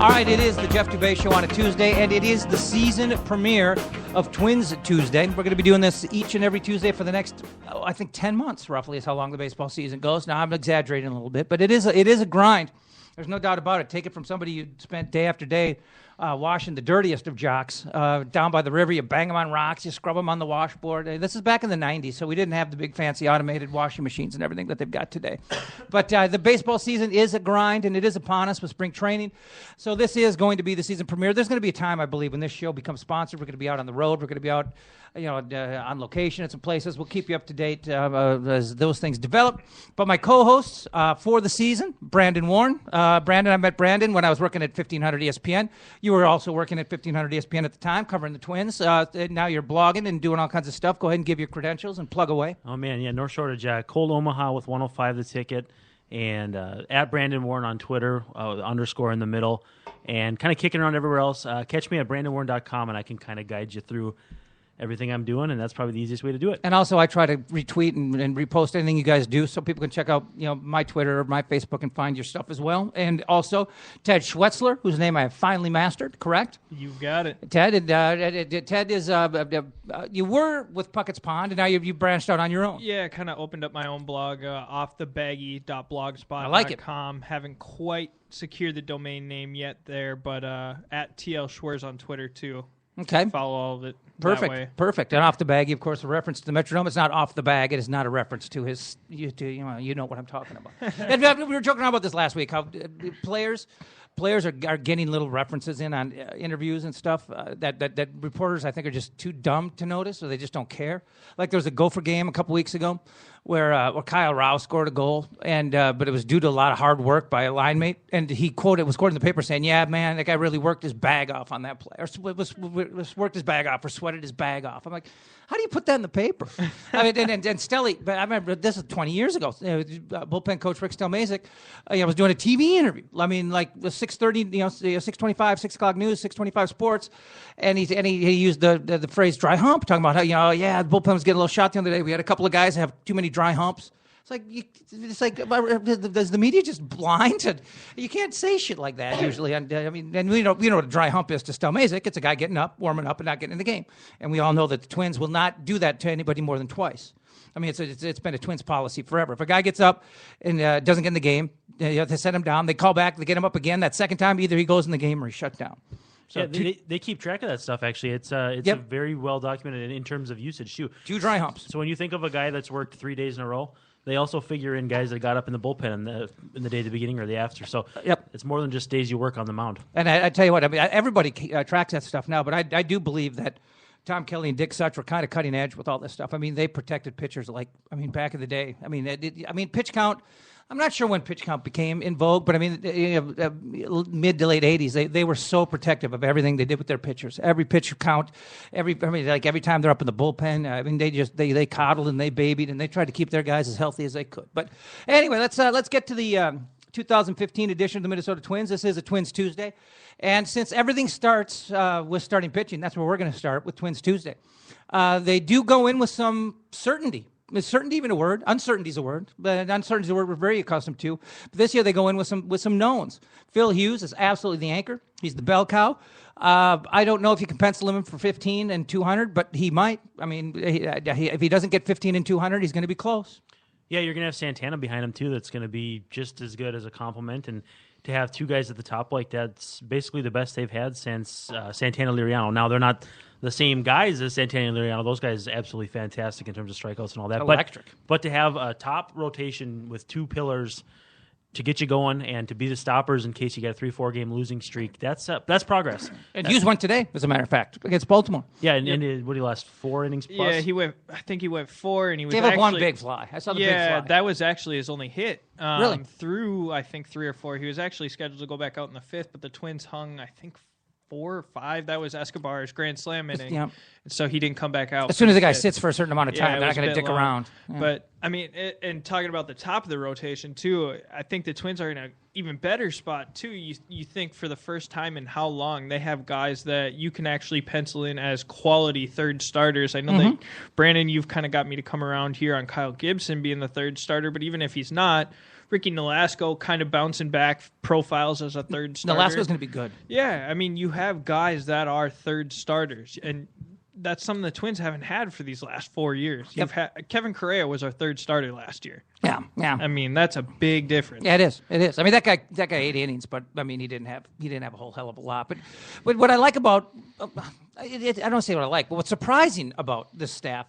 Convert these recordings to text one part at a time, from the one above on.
All right, it is the Jeff Dubay Show on a Tuesday, and it is the season premiere of Twins Tuesday. We're going to be doing this each and every Tuesday for the next, I think, 10 months, roughly, is how long the baseball season goes. Now, I'm exaggerating a little bit, but it is a grind. There's no doubt about it. Take it from somebody you spent day after day washing the dirtiest of jocks down by the river. You bang them on rocks. You scrub them on the washboard. This is back in the 90s, so we didn't have the big fancy automated washing machines and everything that they've got today. But the baseball season is a grind, and it is upon us with spring training. So this is going to be the season premiere. There's going to be a time, I believe, when this show becomes sponsored. We're going to be out on the road. We're going to be out on location at some places. We'll keep you up to date as those things develop. But my co-hosts for the season, Brandon Warne. Brandon, I met Brandon when I was working at 1500 ESPN. You were also working at 1500 ESPN at the time, covering the Twins. Now you're blogging and doing all kinds of stuff. Go ahead and give your credentials and plug away. Oh, man, yeah, North Shortage. Cold Omaha with 105 The Ticket. And at Brandon Warne on Twitter, underscore in the middle. And kind of kicking around everywhere else. Catch me at BrandonWarne.com, and I can kind of guide you through everything I'm doing, and that's probably the easiest way to do it. And also, I try to retweet and repost anything you guys do, so people can check out, my Twitter or my Facebook and find your stuff as well. And also, Ted Schwerzler, whose name I have finally mastered. Correct? You've got it, Ted. Ted is you were with Puckett's Pond, and now you branched out on your own. Yeah, kind of opened up my own blog, offthebaggy.blogspot.com. I like it. Haven't quite secured the domain name yet there, but at TL Schwerz on Twitter too. Okay. Follow all of it. Perfect. That way. Perfect. And Off the Baggy, of course, a reference to the metronome. It's not off the bag. It is not a reference to his. You know what I'm talking about. And we were joking around about this last week. How players are getting little references in on interviews and stuff that reporters, I think, are just too dumb to notice, or they just don't care. Like there was a Gopher game a couple weeks ago where Kyle Rao scored a goal, and but it was due to a lot of hard work by a line mate, and was quoted in the paper saying, "Yeah, man, that guy really worked his bag off on that play, or worked his bag off, or sweated his bag off." I'm like, how do you put that in the paper? I mean, and Stelly, but I remember this is 20 years ago. Bullpen coach Rick Stelmazik, was doing a TV interview. I mean, like the 6:30, 6:25, 6 o'clock news, 6:25 sports, and he used the phrase "dry hump," talking about how the bullpen was getting a little shot the other day. We had a couple of guys that have too many dry humps. It's like, does the media just blind? You can't say shit like that usually. And we know what a dry hump is to Stelmazik. It's a guy getting up, warming up, and not getting in the game. And we all know that the Twins will not do that to anybody more than twice. I mean, it's been a Twins policy forever. If a guy gets up and doesn't get in the game, they set him down. They call back, they get him up again. That second time, either he goes in the game or he's shut down. So yeah, they keep track of that stuff, actually. It's a very well documented in terms of usage, too. 2 dry humps. So when you think of a guy that's worked 3 days in a row, they also figure in guys that got up in the bullpen in the day at the beginning or the after. So it's more than just days you work on the mound. And I tell you what, I mean, everybody tracks that stuff now, but I do believe that Tom Kelly and Dick Such were kind of cutting edge with all this stuff. I mean, they protected pitchers back in the day. I mean, pitch count. I'm not sure when pitch count became in vogue, but I mean, mid to late 80s, they were so protective of everything they did with their pitchers. Every pitch count, every time they're up in the bullpen, I mean, they coddled and they babied and they tried to keep their guys as healthy as they could. But anyway, let's get to the 2015 edition of the Minnesota Twins. This is a Twins Tuesday, and since everything starts with starting pitching, that's where we're going to start with Twins Tuesday. They do go in with some certainty. Is certainty even a word? Uncertainty is a word, but uncertainty is a word we're very accustomed to. But this year they go in with some knowns. Phil Hughes is absolutely the anchor. He's the bell cow. I don't know if you can pencil him in for 15 and 200, but he might. I mean, if he doesn't get 15 and 200, he's going to be close. Yeah, you're going to have Santana behind him, too. That's going to be just as good as a compliment. And to have 2 guys at the top like that's basically the best they've had since Santana Liriano. Now, they're not the same guys as Santana and Liriano. Those guys are absolutely fantastic in terms of strikeouts and all that. Electric. But to have a top rotation with 2 pillars to get you going and to be the stoppers in case you get a 3-4 game losing streak, that's progress. And Hughes went today, as a matter of fact, against Baltimore. Yeah, and what, he lost 4 innings plus? Yeah, I think he went 4, and he was gave up one big fly. I saw the big fly. Yeah, that was actually his only hit. Really? Through, I think, 3 or 4. He was actually scheduled to go back out in the 5th, but the Twins hung, I think, 4 or 5. That was Escobar's grand slam inning. Yeah. So he didn't come back out. As soon as the guy sits for a certain amount of time, Yeah, they're not going to dick long. around. Yeah. But, I mean, and talking about the top of the rotation, too, I think the Twins are in an even better spot, too. You think for the first time in how long they have guys that you can actually pencil in as quality third starters. I know that, Brandon, you've kind of got me to come around here on Kyle Gibson being the third starter, but even if he's not, Ricky Nolasco kind of bouncing back profiles as a third starter. Nolasco's going to be good. Yeah, I mean, you have guys that are third starters, and that's something the Twins haven't had for these last 4 years. Kevin Correa was our third starter last year. Yeah. I mean, that's a big difference. Yeah, it is. I mean, that guy 8 innings, but I mean, he didn't have a whole hell of a lot. But what I like about I don't say what I like, but what's surprising about this staff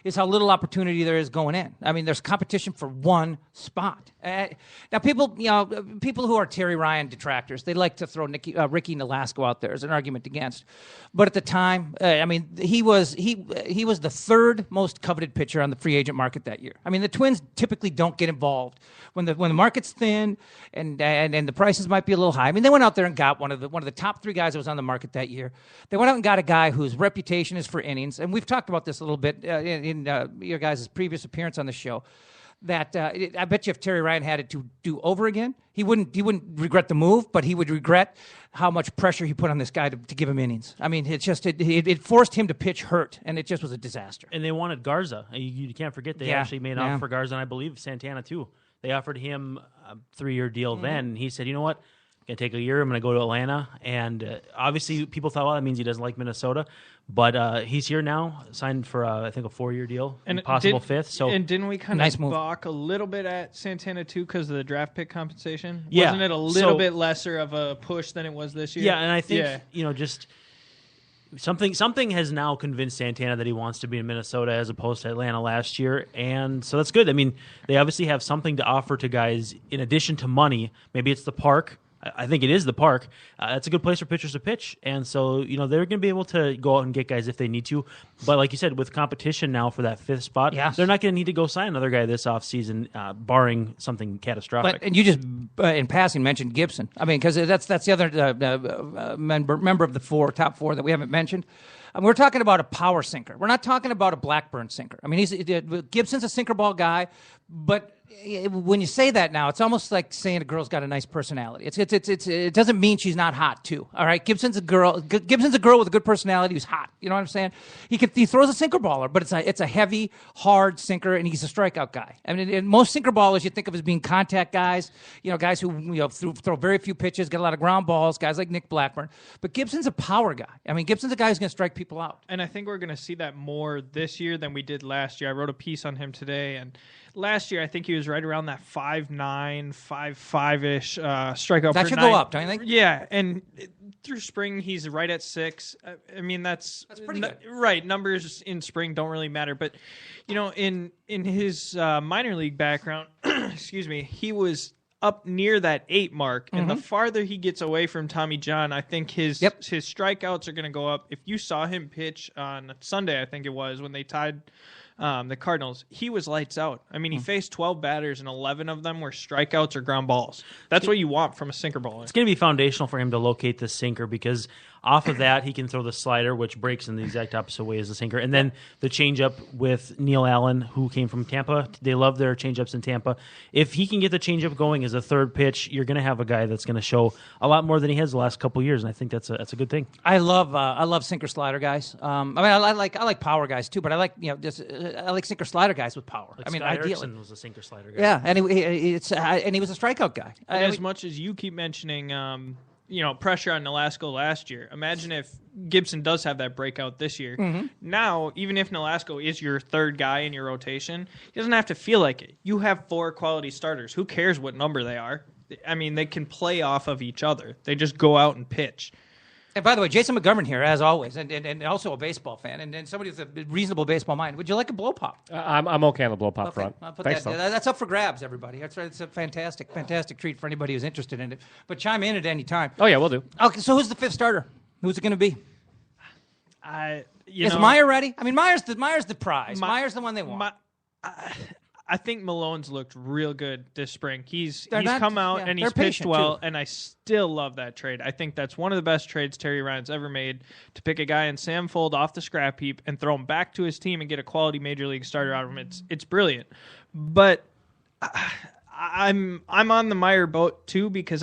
is how little opportunity there is going in. I mean, there's competition for one spot. Now, people who are Terry Ryan detractors, they like to throw Ricky Nolasco out there as an argument against. But at the time, I mean, he was the third most coveted pitcher on the free agent market that year. I mean, the Twins typically don't get involved when the market's thin and the prices might be a little high. I mean, they went out there and got one of the top 3 guys that was on the market that year. They went out and got a guy whose reputation is for innings, and we've talked about this a little bit in your guys' previous appearance on the show. That I bet you if Terry Ryan had it to do over again, he wouldn't regret the move, but he would regret how much pressure he put on this guy to give him innings. I mean, it forced him to pitch hurt, and it just was a disaster. And they wanted Garza. You can't forget they actually made an offer for Garza, and I believe Santana too. They offered him a 3-year deal then, and he said, you know what? I'm going to take a year. I'm going to go to Atlanta. And obviously people thought, well, that means he doesn't like Minnesota. But he's here now, signed for, I think, a 4-year deal, and possible 5th. So, and didn't we kind of balk a little bit at Santana, too, because of the draft pick compensation? Yeah. Wasn't it a little bit lesser of a push than it was this year? Yeah, and I think, just something has now convinced Santana that he wants to be in Minnesota as opposed to Atlanta last year. And so that's good. I mean, they obviously have something to offer to guys in addition to money. Maybe it's the park. I think it is the park. It's a good place for pitchers to pitch. And so, they're going to be able to go out and get guys if they need to. But like you said, with competition now for that 5th spot, they're not going to need to go sign another guy this offseason, barring something catastrophic. And you just, in passing, mentioned Gibson. I mean, because that's the other member of the top 4 that we haven't mentioned. We're talking about a power sinker. We're not talking about a Blackburn sinker. I mean, Gibson's a sinker ball guy, but when you say that now, it's almost like saying a girl's got a nice personality. It doesn't mean she's not hot too. All right, Gibson's a girl with a good personality who's hot. You know what I'm saying? He throws a sinker baller, but it's a heavy, hard sinker, and he's a strikeout guy. I mean, most sinker ballers you think of as being contact guys. Guys who throw very few pitches, get a lot of ground balls. Guys like Nick Blackburn, but Gibson's a power guy. I mean, Gibson's a guy who's going to strike people out. And I think we're going to see that more this year than we did last year. I wrote a piece on him today, and last year I think he was right around that 5'9", 5'5"-ish strikeout. That should go up, don't you think? Yeah, and through spring he's right at 6. I mean that's pretty good. Right, numbers in spring don't really matter, but in his minor league background, excuse me, he was up near that 8 mark, and the farther he gets away from Tommy John, I think his strikeouts are going to go up. If you saw him pitch on Sunday, I think it was, when they tied the Cardinals, he was lights out. I mean, he faced 12 batters, and 11 of them were strikeouts or ground balls. That's what you want from a sinker baller. It's going to be foundational for him to locate the sinker, because off of that, he can throw the slider, which breaks in the exact opposite way as the sinker. And then the changeup with Neil Allen, who came from Tampa. They love their changeups in Tampa. If he can get the changeup going as a third pitch, you're going to have a guy that's going to show a lot more than he has the last couple of years, and I think that's a good thing. I love sinker slider guys. I mean, I like power guys too, but I like I like sinker slider guys with power. Like I mean, Scott ideally, Erickson was a sinker slider guy. Yeah, and he was a strikeout guy. And as much as you keep mentioning, pressure on Nolasco last year, imagine if Gibson does have that breakout this year. Now, even if Nolasco is your third guy in your rotation, he doesn't have to feel like it. You have 4 quality starters. Who cares what number they are? I mean, they can play off of each other. They just go out and pitch. And by the way, Jason McGovern here, as always, and also a baseball fan, and somebody with a reasonable baseball mind. Would you like a blow pop? I'm okay on the blow pop front. I'll put Thanks, that's up for grabs, everybody. That's right. It's a fantastic treat for anybody who's interested in it. But chime in at any time. Oh, yeah, we'll do. Okay, so who's the 5th starter? Who's it going to be? Is Meyer ready? I mean, Meyer's the prize. Meyer's the one they want. I think Malone's looked real good this spring. He's come out and he's pitched well, and I still love that trade. I think that's one of the best trades Terry Ryan's ever made, to pick a guy in Sam Fold off the scrap heap and throw him back to his team and get a quality major league starter out of him. It's brilliant. But I'm on the Meyer boat too, because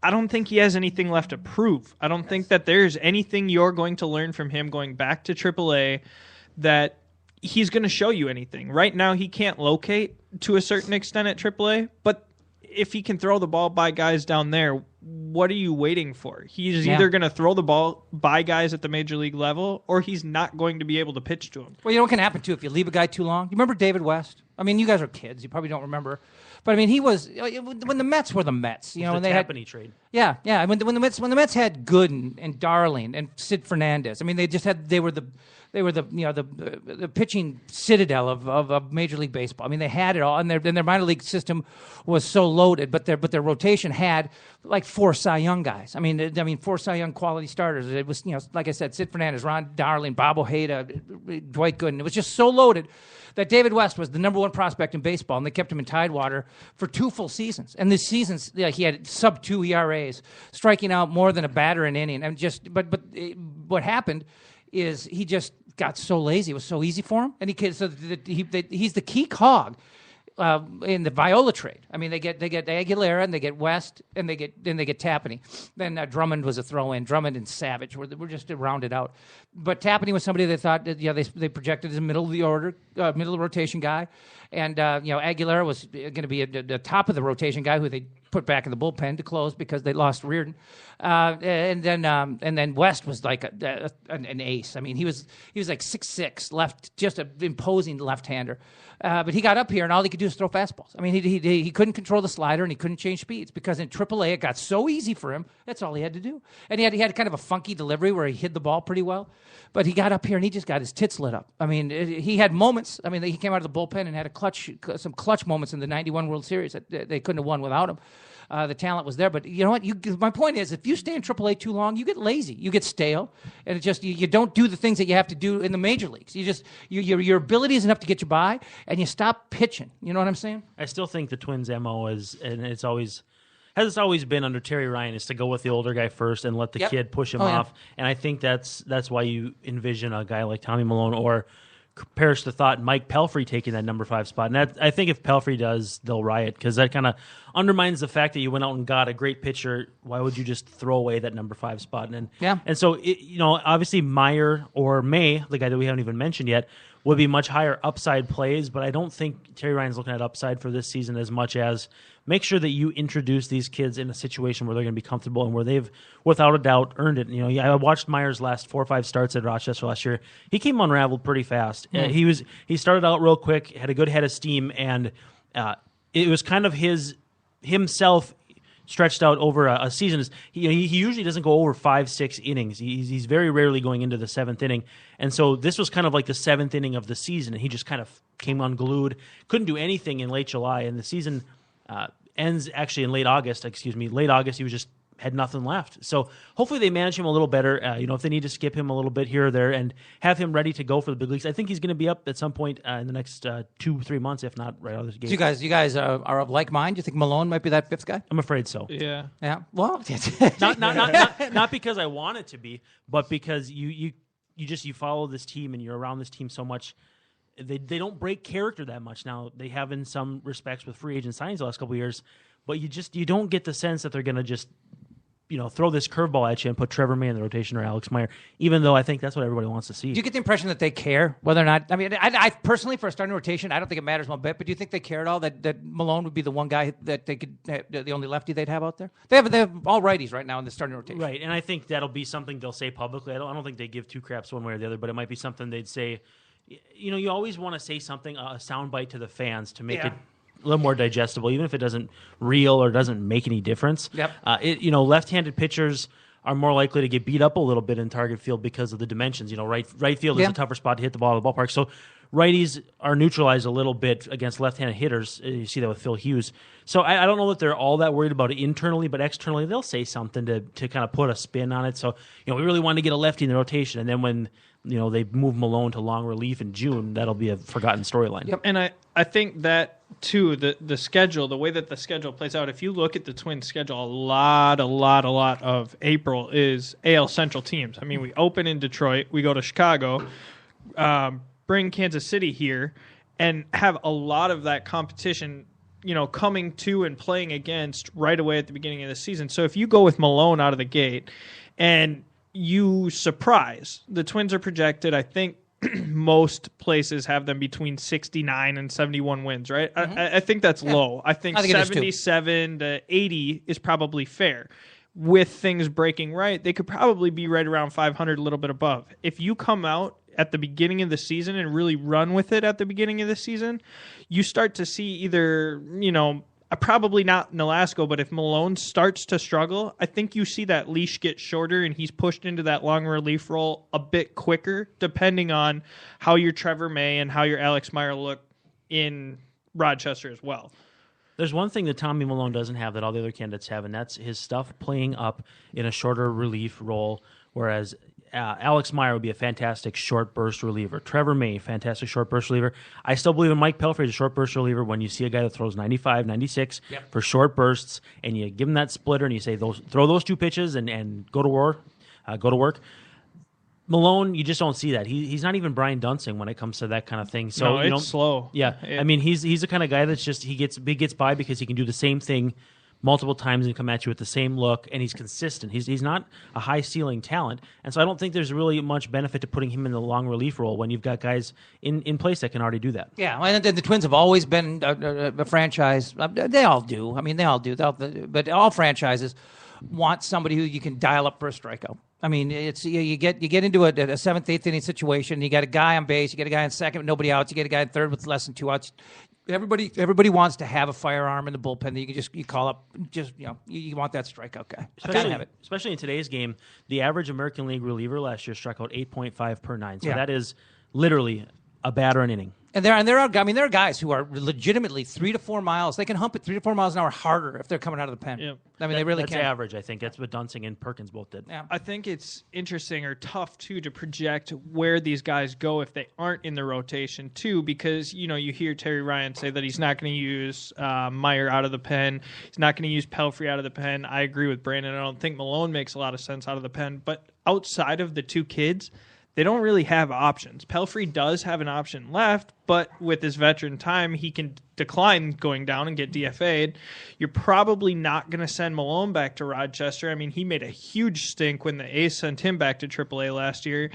I don't think he has anything left to prove. I don't think that there's anything you're going to learn from him going back to AAA that he's going to show you anything. Right now, he can't locate to a certain extent at AAA, but if he can throw the ball by guys down there, what are you waiting for? He's either going to throw the ball by guys at the major league level, or he's not going to be able to pitch to him. Well, you know what can happen, too, if you leave a guy too long? You remember David West? I mean, you guys are kids. You probably don't remember. But, I mean, he was when the Mets were the Mets. You know, when they had trade. Yeah. When the Mets had Gooden and Darling and Sid Fernandez. I mean, they were the pitching citadel of Major League Baseball. I mean, they had it all, and their minor league system was so loaded. But their rotation had like 4 Cy Young guys. I mean, 4 Cy Young quality starters. It was, like I said, Sid Fernandez, Ron Darling, Bob Ojeda, Dwight Gooden. It was just so loaded that David West was the number 1 prospect in baseball, and they kept him in Tidewater for 2 full seasons. And this seasons, he had sub-2 ERAs, striking out more than a batter an inning. And what happened is he just got so lazy. It was so easy for him, and he's the key cog in the Viola trade. I mean, they get Aguilera, and they get West, and they get Tapani. Then Drummond was a throw-in. Drummond and Savage were just rounded out. But Tapani was somebody they thought they projected as a middle of the order, middle of the rotation guy, and Aguilera was going to be the top of the rotation guy who they put back in the bullpen to close because they lost Reardon, and then West was like an ace. I mean, he was like 6'6", left, just an imposing left-hander. But he got up here, and all he could do is throw fastballs. I mean, he couldn't control the slider, and he couldn't change speeds because in AAA it got so easy for him. That's all he had to do. And he had kind of a funky delivery where he hid the ball pretty well. But he got up here, and he just got his tits lit up. I mean, he had moments. I mean, he came out of the bullpen and had some clutch moments in the '91 World Series that they couldn't have won without him. The talent was there, but you know what? My point is, if you stay in AAA too long, you get lazy, you get stale, and it just you don't do the things that you have to do in the major leagues. Your ability is enough to get you by, and you stop pitching. You know what I'm saying? I still think the Twins' MO is, and it's always been under Terry Ryan, is to go with the older guy first and let the kid push him off. And I think that's why you envision a guy like Tommy Milone or perish the thought Mike Pelfrey taking that number 5 spot. And I think if Pelfrey does, they'll riot because that kind of undermines the fact that you went out and got a great pitcher. Why would you just throw away that number 5 spot? And so, obviously Meyer or May, the guy that we haven't even mentioned yet, would be much higher upside plays, but I don't think Terry Ryan's looking at upside for this season as much as make sure that you introduce these kids in a situation where they're going to be comfortable and where they've, without a doubt, earned it. I watched Meyer's last 4 or 5 starts at Rochester last year. He came unraveled pretty fast. He started out real quick, had a good head of steam, and it was kind of himself stretched out over a season. He usually doesn't go over 5-6 innings. He's very rarely going into the 7th inning. And so this was kind of like the 7th inning of the season, and he just kind of came unglued, couldn't do anything in late July, and the season ends actually in late August. Late August, he had nothing left. So hopefully they manage him a little better. If they need to skip him a little bit here or there and have him ready to go for the big leagues. I think he's going to be up at some point in the next 2-3 months, if not right out of the gate. So you guys are of like mind. Do you think Malone might be that 5th guy? I'm afraid so. Yeah. Well, not because I want it to be, but because you follow this team and you're around this team so much. They don't break character that much now. They have in some respects with free agent signings the last couple of years, but you don't get the sense that they're going to just throw this curveball at you and put Trevor May in the rotation or Alex Meyer, even though I think that's what everybody wants to see. Do you get the impression that they care whether or not? I mean, I personally, for a starting rotation, I don't think it matters one bit. But do you think they care at all that Malone would be the one guy that they could, the only lefty they'd have out there? They have all righties right now in the starting rotation, right? And I think that'll be something they'll say publicly. I don't think they give 2 craps one way or the other, but it might be something they'd say. You always want to say something, a soundbite to the fans to make it a little more digestible, even if it doesn't reel or doesn't make any difference. Yep. Left-handed pitchers are more likely to get beat up a little bit in target field because of the dimensions. Right field is a tougher spot to hit the ball out of the ballpark. So righties are neutralized a little bit against left-handed hitters. You see that with Phil Hughes. So I don't know that they're all that worried about it internally, but externally they'll say something to kind of put a spin on it. So, we really wanted to get a lefty in the rotation, and then when they move Malone to long relief in June, that'll be a forgotten storyline. Yep. And I think that, too, the schedule, the way that the schedule plays out, if you look at the Twins' schedule, a lot of April is AL Central teams. I mean, we open in Detroit, we go to Chicago, bring Kansas City here, and have a lot of that competition, coming to and playing against right away at the beginning of the season. So if you go with Malone out of the gate and you surprise. The Twins are projected, I think, most places have them between 69 and 71 wins, right? I think that's low. I think 77 to 80 is probably fair. With things breaking right, they could probably be right around 500, a little bit above. If you come out at the beginning of the season and really run with it at the beginning of the season, you start to see either, probably not Nolasco, but if Malone starts to struggle, I think you see that leash get shorter and he's pushed into that long relief role a bit quicker, depending on how your Trevor May and how your Alex Meyer look in Rochester as well. There's one thing that Tommy Malone doesn't have that all the other candidates have, and that's his stuff playing up in a shorter relief role, whereas Alex Meyer would be a fantastic short burst reliever. Trevor May, fantastic short burst reliever. I still believe in Mike Pelfrey as a short burst reliever when you see a guy that throws 95, 96 for short bursts, and you give him that splitter and you say, throw those 2 pitches and go to work. Malone, you just don't see that. He's not even Brian Dunsing when it comes to that kind of thing. So it's slow. Yeah, I mean he's the kind of guy that's just he gets by because he can do the same thing multiple times and come at you with the same look, and he's consistent. He's not a high ceiling talent, and so I don't think there's really much benefit to putting him in the long relief role when you've got guys in place that can already do that. Yeah, and the Twins have always been a franchise. They all do. I mean, they all do. But all franchises want somebody who you can dial up for a strikeout. I mean, it's you get into a seventh, eighth inning situation. You got a guy on base, you get a guy in second with nobody outs, you get a guy in third with less than 2 outs. Everybody wants to have a firearm in the bullpen that you can call up. You want that strikeout guy. Especially in today's game, the average American League reliever last year struck out 8.5 per 9. So that is literally a batter an inning. And there are guys who are legitimately 3 to 4 miles. They can hump it 3 to 4 miles an hour harder if they're coming out of the pen. Yep. I mean, they really that's can. Average, I think. That's what Dunsing and Perkins both did. Yeah. I think it's interesting or tough, too, to project where these guys go if they aren't in the rotation, too, because, you hear Terry Ryan say that he's not going to use Meyer out of the pen. He's not going to use Pelfrey out of the pen. I agree with Brandon. I don't think Malone makes a lot of sense out of the pen. But outside of the 2 kids, they don't really have options. Pelfrey does have an option left, but with his veteran time, he can decline going down and get DFA'd. You're probably not going to send Malone back to Rochester. I mean, he made a huge stink when the A's sent him back to AAA last year.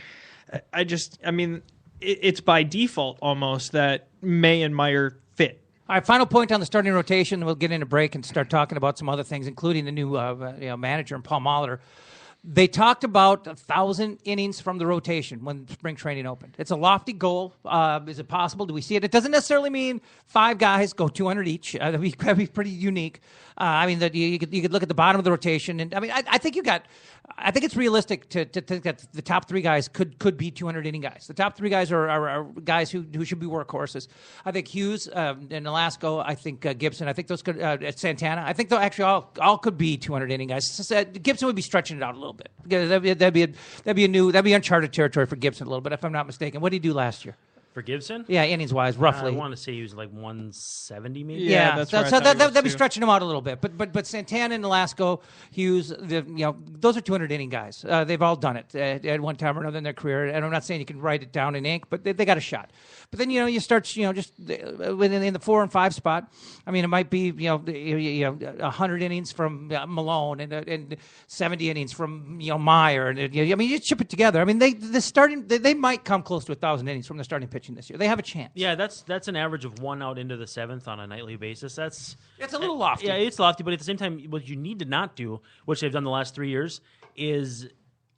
It's by default almost that May and Meyer fit. All right, final point on the starting rotation. We'll get into break and start talking about some other things, including the new manager and Paul Molitor. They talked about 1,000 innings from the rotation when spring training opened. It's a lofty goal. Is it possible? Do we see it? It doesn't necessarily mean 5 guys go 200 each. That'd be pretty unique. That you could look at the bottom of the rotation, and I think it's realistic to think that the top 3 guys could be 200 inning guys. The top 3 guys are guys who should be workhorses. I think Hughes and Nolasco. I think Gibson. I think those could Santana. I think they'll actually all could be 200 inning guys. Gibson would be stretching it out a little bit. That'd be uncharted territory for Gibson a little bit, if I'm not mistaken. What did he do last year? For Gibson? Yeah, innings-wise, roughly. I want to say he was like 170 maybe. Yeah, that's so right. that'd be stretching him out a little bit. But Santana and Nolasco, Hughes, those are 200-inning guys. They've all done it at one time or another in their career. And I'm not saying you can write it down in ink, but they got a shot. But then you start just in the 4 and 5 spot. I mean, it might be 100 innings from Malone and 70 innings from Meyer. And you chip it together. I mean, they might come close to 1,000 innings from the starting pitching this year. They have a chance. Yeah, that's an average of 1 out into the 7th on a nightly basis. It's a little lofty. Yeah, it's lofty, but at the same time, what you need to not do, which they've done the last 3 years, is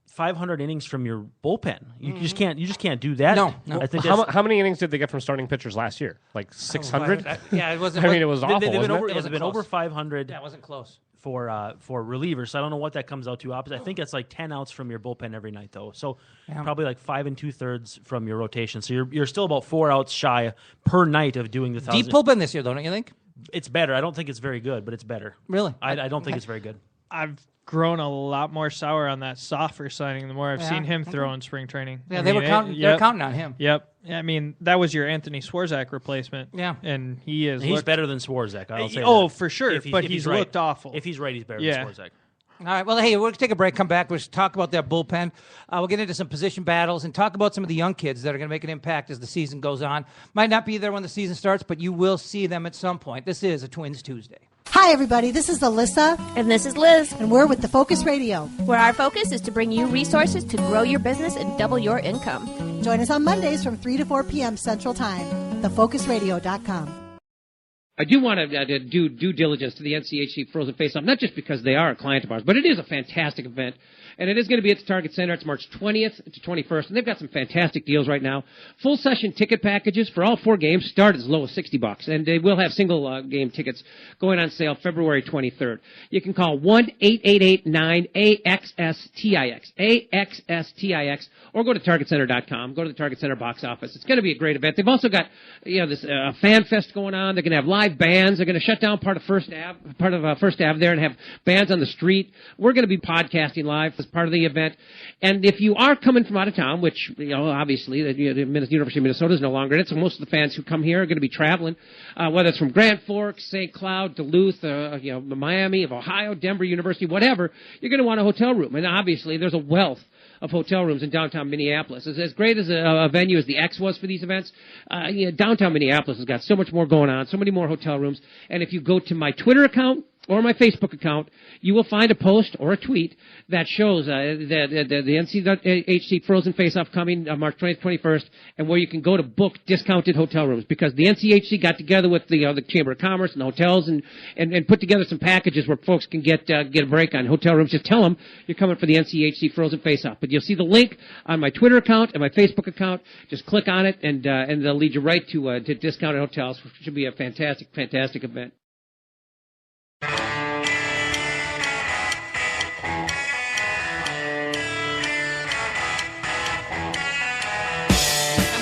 500 innings from your bullpen. You just can't do that. No. I think how many innings did they get from starting pitchers last year? Like 600? Yeah, it wasn't. I mean, it was awful. They've been over 500. Yeah, it wasn't close. For relievers, so I don't know what that comes out to opposite. I think that's like 10 outs from your bullpen every night, though. So probably like 5 2/3 from your rotation. So you're still about 4 outs shy per night of doing the 1,000. Deep bullpen this year, though, don't you think? It's better. I don't think it's very good, but it's better. Really? I don't think it's very good. I've grown a lot more sour on that Soffer signing the more I've seen him throw in spring training. Yeah, they were counting on him. Yep. I mean, that was your Anthony Swarzak replacement. Yeah. And he's better than Swarzak, I'll say that. For sure, but he's looked awful. If he's right, he's better than Swarzak. All right, well, hey, we're going to take a break, come back. We'll talk about that bullpen. We'll get into some position battles and talk about some of the young kids that are going to make an impact as the season goes on. Might not be there when the season starts, but you will see them at some point. This is a Twins Tuesday. Hi, everybody. This is Alyssa. And this is Liz. And we're with the Focus Radio, where our focus is to bring you resources to grow your business and double your income. Join us on Mondays from 3 to 4 p.m. Central Time. TheFocusRadio.com. I do want to do due diligence to the NCHC Frozen Face-Off, not just because they are a client of ours, but it is a fantastic event. And it is going to be at the Target Center. It's March 20th to 21st, and they've got some fantastic deals right now. Full session ticket packages for all 4 games start as low as $60, and they will have single game tickets going on sale February 23rd. You can call 1-888-9-AXS-TIX, AXS-TIX, or go to TargetCenter.com. Go to the Target Center box office. It's going to be a great event. They've also got this fan fest going on. They're going to have live bands. They're going to shut down part of First Ave there and have bands on the street. We're going to be podcasting live as part of the event. And if you are coming from out of town, which, obviously, the University of Minnesota is no longer in it, so most of the fans who come here are going to be traveling, whether it's from Grand Forks, St. Cloud, Duluth, Miami, of Ohio, Denver University, whatever, you're going to want a hotel room. And obviously, there's a wealth of hotel rooms in downtown Minneapolis. As great as a venue as the X was for these events, downtown Minneapolis has got so much more going on, so many more hotel rooms. And if you go to my Twitter account or my Facebook account, you will find a post or a tweet that shows the NCHC Frozen Face-Off coming March 20th, 21st, and where you can go to book discounted hotel rooms, because the NCHC got together with the Chamber of Commerce and the hotels and put together some packages where folks can get a break on hotel rooms. Just tell them you're coming for the NCHC Frozen Face-Off. But you'll see the link on my Twitter account and my Facebook account. Just click on it, and they'll lead you right to discounted hotels, which should be a fantastic, fantastic event.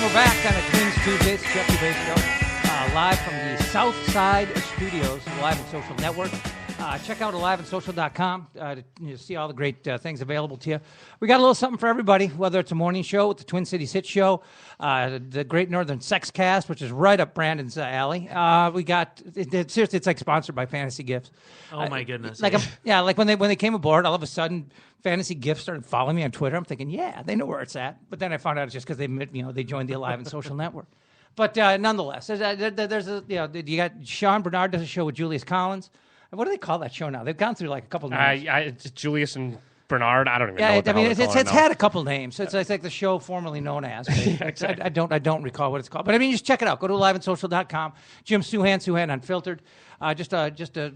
We're back on the Twins Tuesday. It's Jeff Dubay Show, live from the South Side Studios, Alive and Social Network. Check out aliveandsocial.com to see all the great things available to you. We got a little something for everybody, whether it's a morning show with the Twin City Sit Show, the Great Northern Sex Cast, which is right up Brandon's alley. We got seriously, it's like sponsored by Fantasy Gifts. Oh my goodness! Like when they came aboard, all of a sudden Fantasy Gifts started following me on Twitter. I'm thinking, yeah, they know where it's at. But then I found out it's just because they joined the Alive and Social Network. But nonetheless, you got Sean Bernard does a show with Julius Collins. What do they call that show now? They've gone through like a couple names. It's Julius and Bernard. I don't even know. It's had a couple names. So it's like the show formerly known as. Exactly. I don't recall what it's called. But just check it out. Go to aliveandsocial.com. Jim Suhan Unfiltered. Just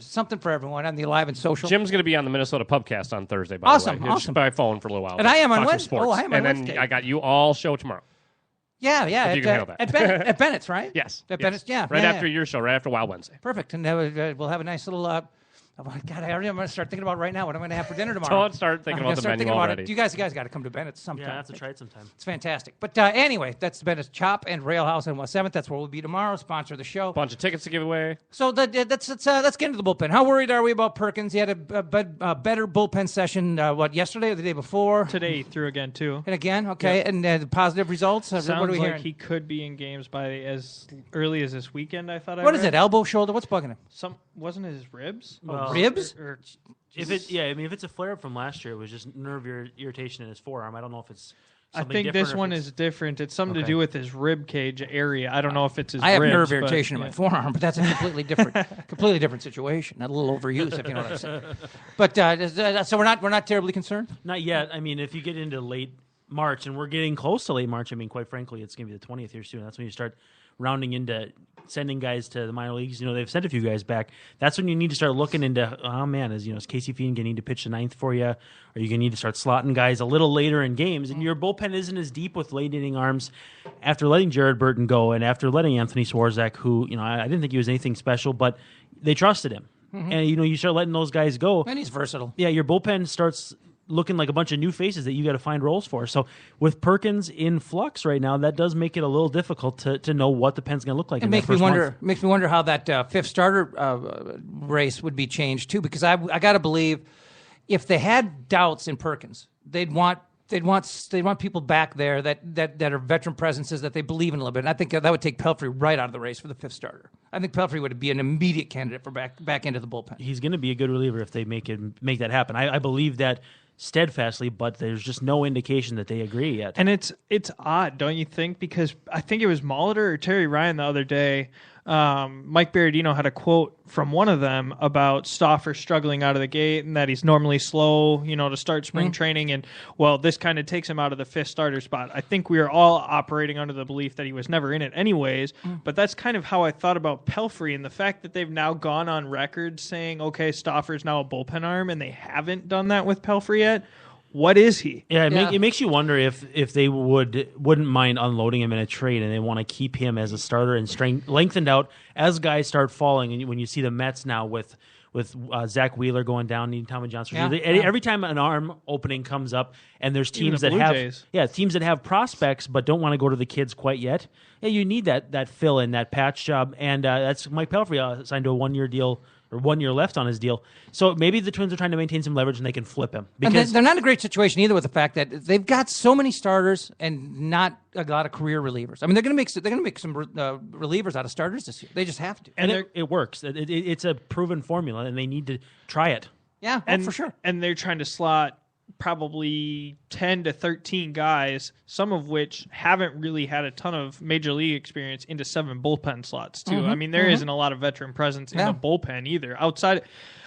something for everyone on the Alive and Social. Jim's going to be on the Minnesota Pubcast on Thursday. By the way, awesome. By phone for a little while. And I am on Wednesday. I am on Wednesday. And then I got you all show tomorrow. Yeah. If you can handle that. At Bennett's, right? Yes. At Bennett's, yeah. Right after your show, right after Wild Wednesday. Perfect. And we'll have a nice little. God, I'm going to start thinking about right now what I'm going to have for dinner tomorrow. Don't start thinking about the menu already. You guys got to come to Bennett's sometime. Yeah, I have to try it sometime. It's fantastic. But anyway, that's Bennett's Chop and Rail House on West 7th. That's where we'll be tomorrow. Sponsor the show. Bunch of tickets to give away. So let's get into the bullpen. How worried are we about Perkins? He had a better bullpen session, yesterday or the day before? Today he threw again, too. And again? Okay. Yep. And positive results? Sounds what are we like hearing? he could be in games by as early as this weekend, I thought. What is it, elbow, shoulder? What's bugging him? Wasn't it his ribs? Ribs? If it's a flare-up from last year, it was just nerve irritation in his forearm. I don't know if it's something I think different. this one is different. It's something to do with his rib cage area. I don't know if it's his I have ribs, nerve irritation in my forearm, but that's a completely different situation. A little overuse, if you know what I'm saying. But so we're not terribly concerned? Not yet. If you get into late March, and we're getting close to late March, quite frankly, it's going to be the 20th here soon. That's when you start rounding into sending guys to the minor leagues. They've sent a few guys back. That's when you need to start looking into, is Casey Fien going to need to pitch the ninth for you? Or are you going to need to start slotting guys a little later in games? And your bullpen isn't as deep with late inning arms after letting Jared Burton go and after letting Anthony Swarzak, who, I didn't think he was anything special, but they trusted him. Mm-hmm. And, you start letting those guys go. And he's versatile. Yeah, your bullpen starts looking like a bunch of new faces that you got to find roles for. So with Perkins in flux right now, that does make it a little difficult to know what the pen's going to look like. It makes me wonder how that fifth starter race would be changed too, because I got to believe if they had doubts in Perkins, they'd want people back there that are veteran presences that they believe in a little bit. And I think that would take Pelfrey right out of the race for the fifth starter. I think Pelfrey would be an immediate candidate for back into the bullpen. He's going to be a good reliever if they make that happen. I believe that steadfastly, but there's just no indication that they agree yet. And it's odd, don't you think? Because I think it was Molitor or Terry Ryan the other day Mike Berardino had a quote from one of them about Stauffer struggling out of the gate and that he's normally slow, to start spring training. And, well, this kind of takes him out of the fifth starter spot. I think we are all operating under the belief that he was never in it anyways. But that's kind of how I thought about Pelfrey, and the fact that they've now gone on record saying, okay, Stauffer's now a bullpen arm, and they haven't done that with Pelfrey yet. What is he? Yeah, it makes you wonder if they wouldn't mind unloading him in a trade, and they want to keep him as a starter and lengthened out as guys start falling. And when you see the Mets now with Zach Wheeler going down, needing Tommy John surgery, every time an arm opening comes up, and there's teams that have prospects but don't want to go to the kids quite yet. Yeah, you need that fill in, that patch job, and that's Mike Pelfrey signed to a 1 year deal. Or 1 year left on his deal. So maybe the Twins are trying to maintain some leverage and they can flip him. Because and they're not in a great situation either with the fact that they've got so many starters and not a lot of career relievers. I mean, they're going to make some relievers out of starters this year. They just have to. And it works. It's a proven formula, and they need to try it. Yeah, for sure. And they're trying to slot probably 10 to 13 guys, some of which haven't really had a ton of major league experience, into 7 bullpen slots too. I mean, there isn't a lot of veteran presence in the bullpen either. Outside,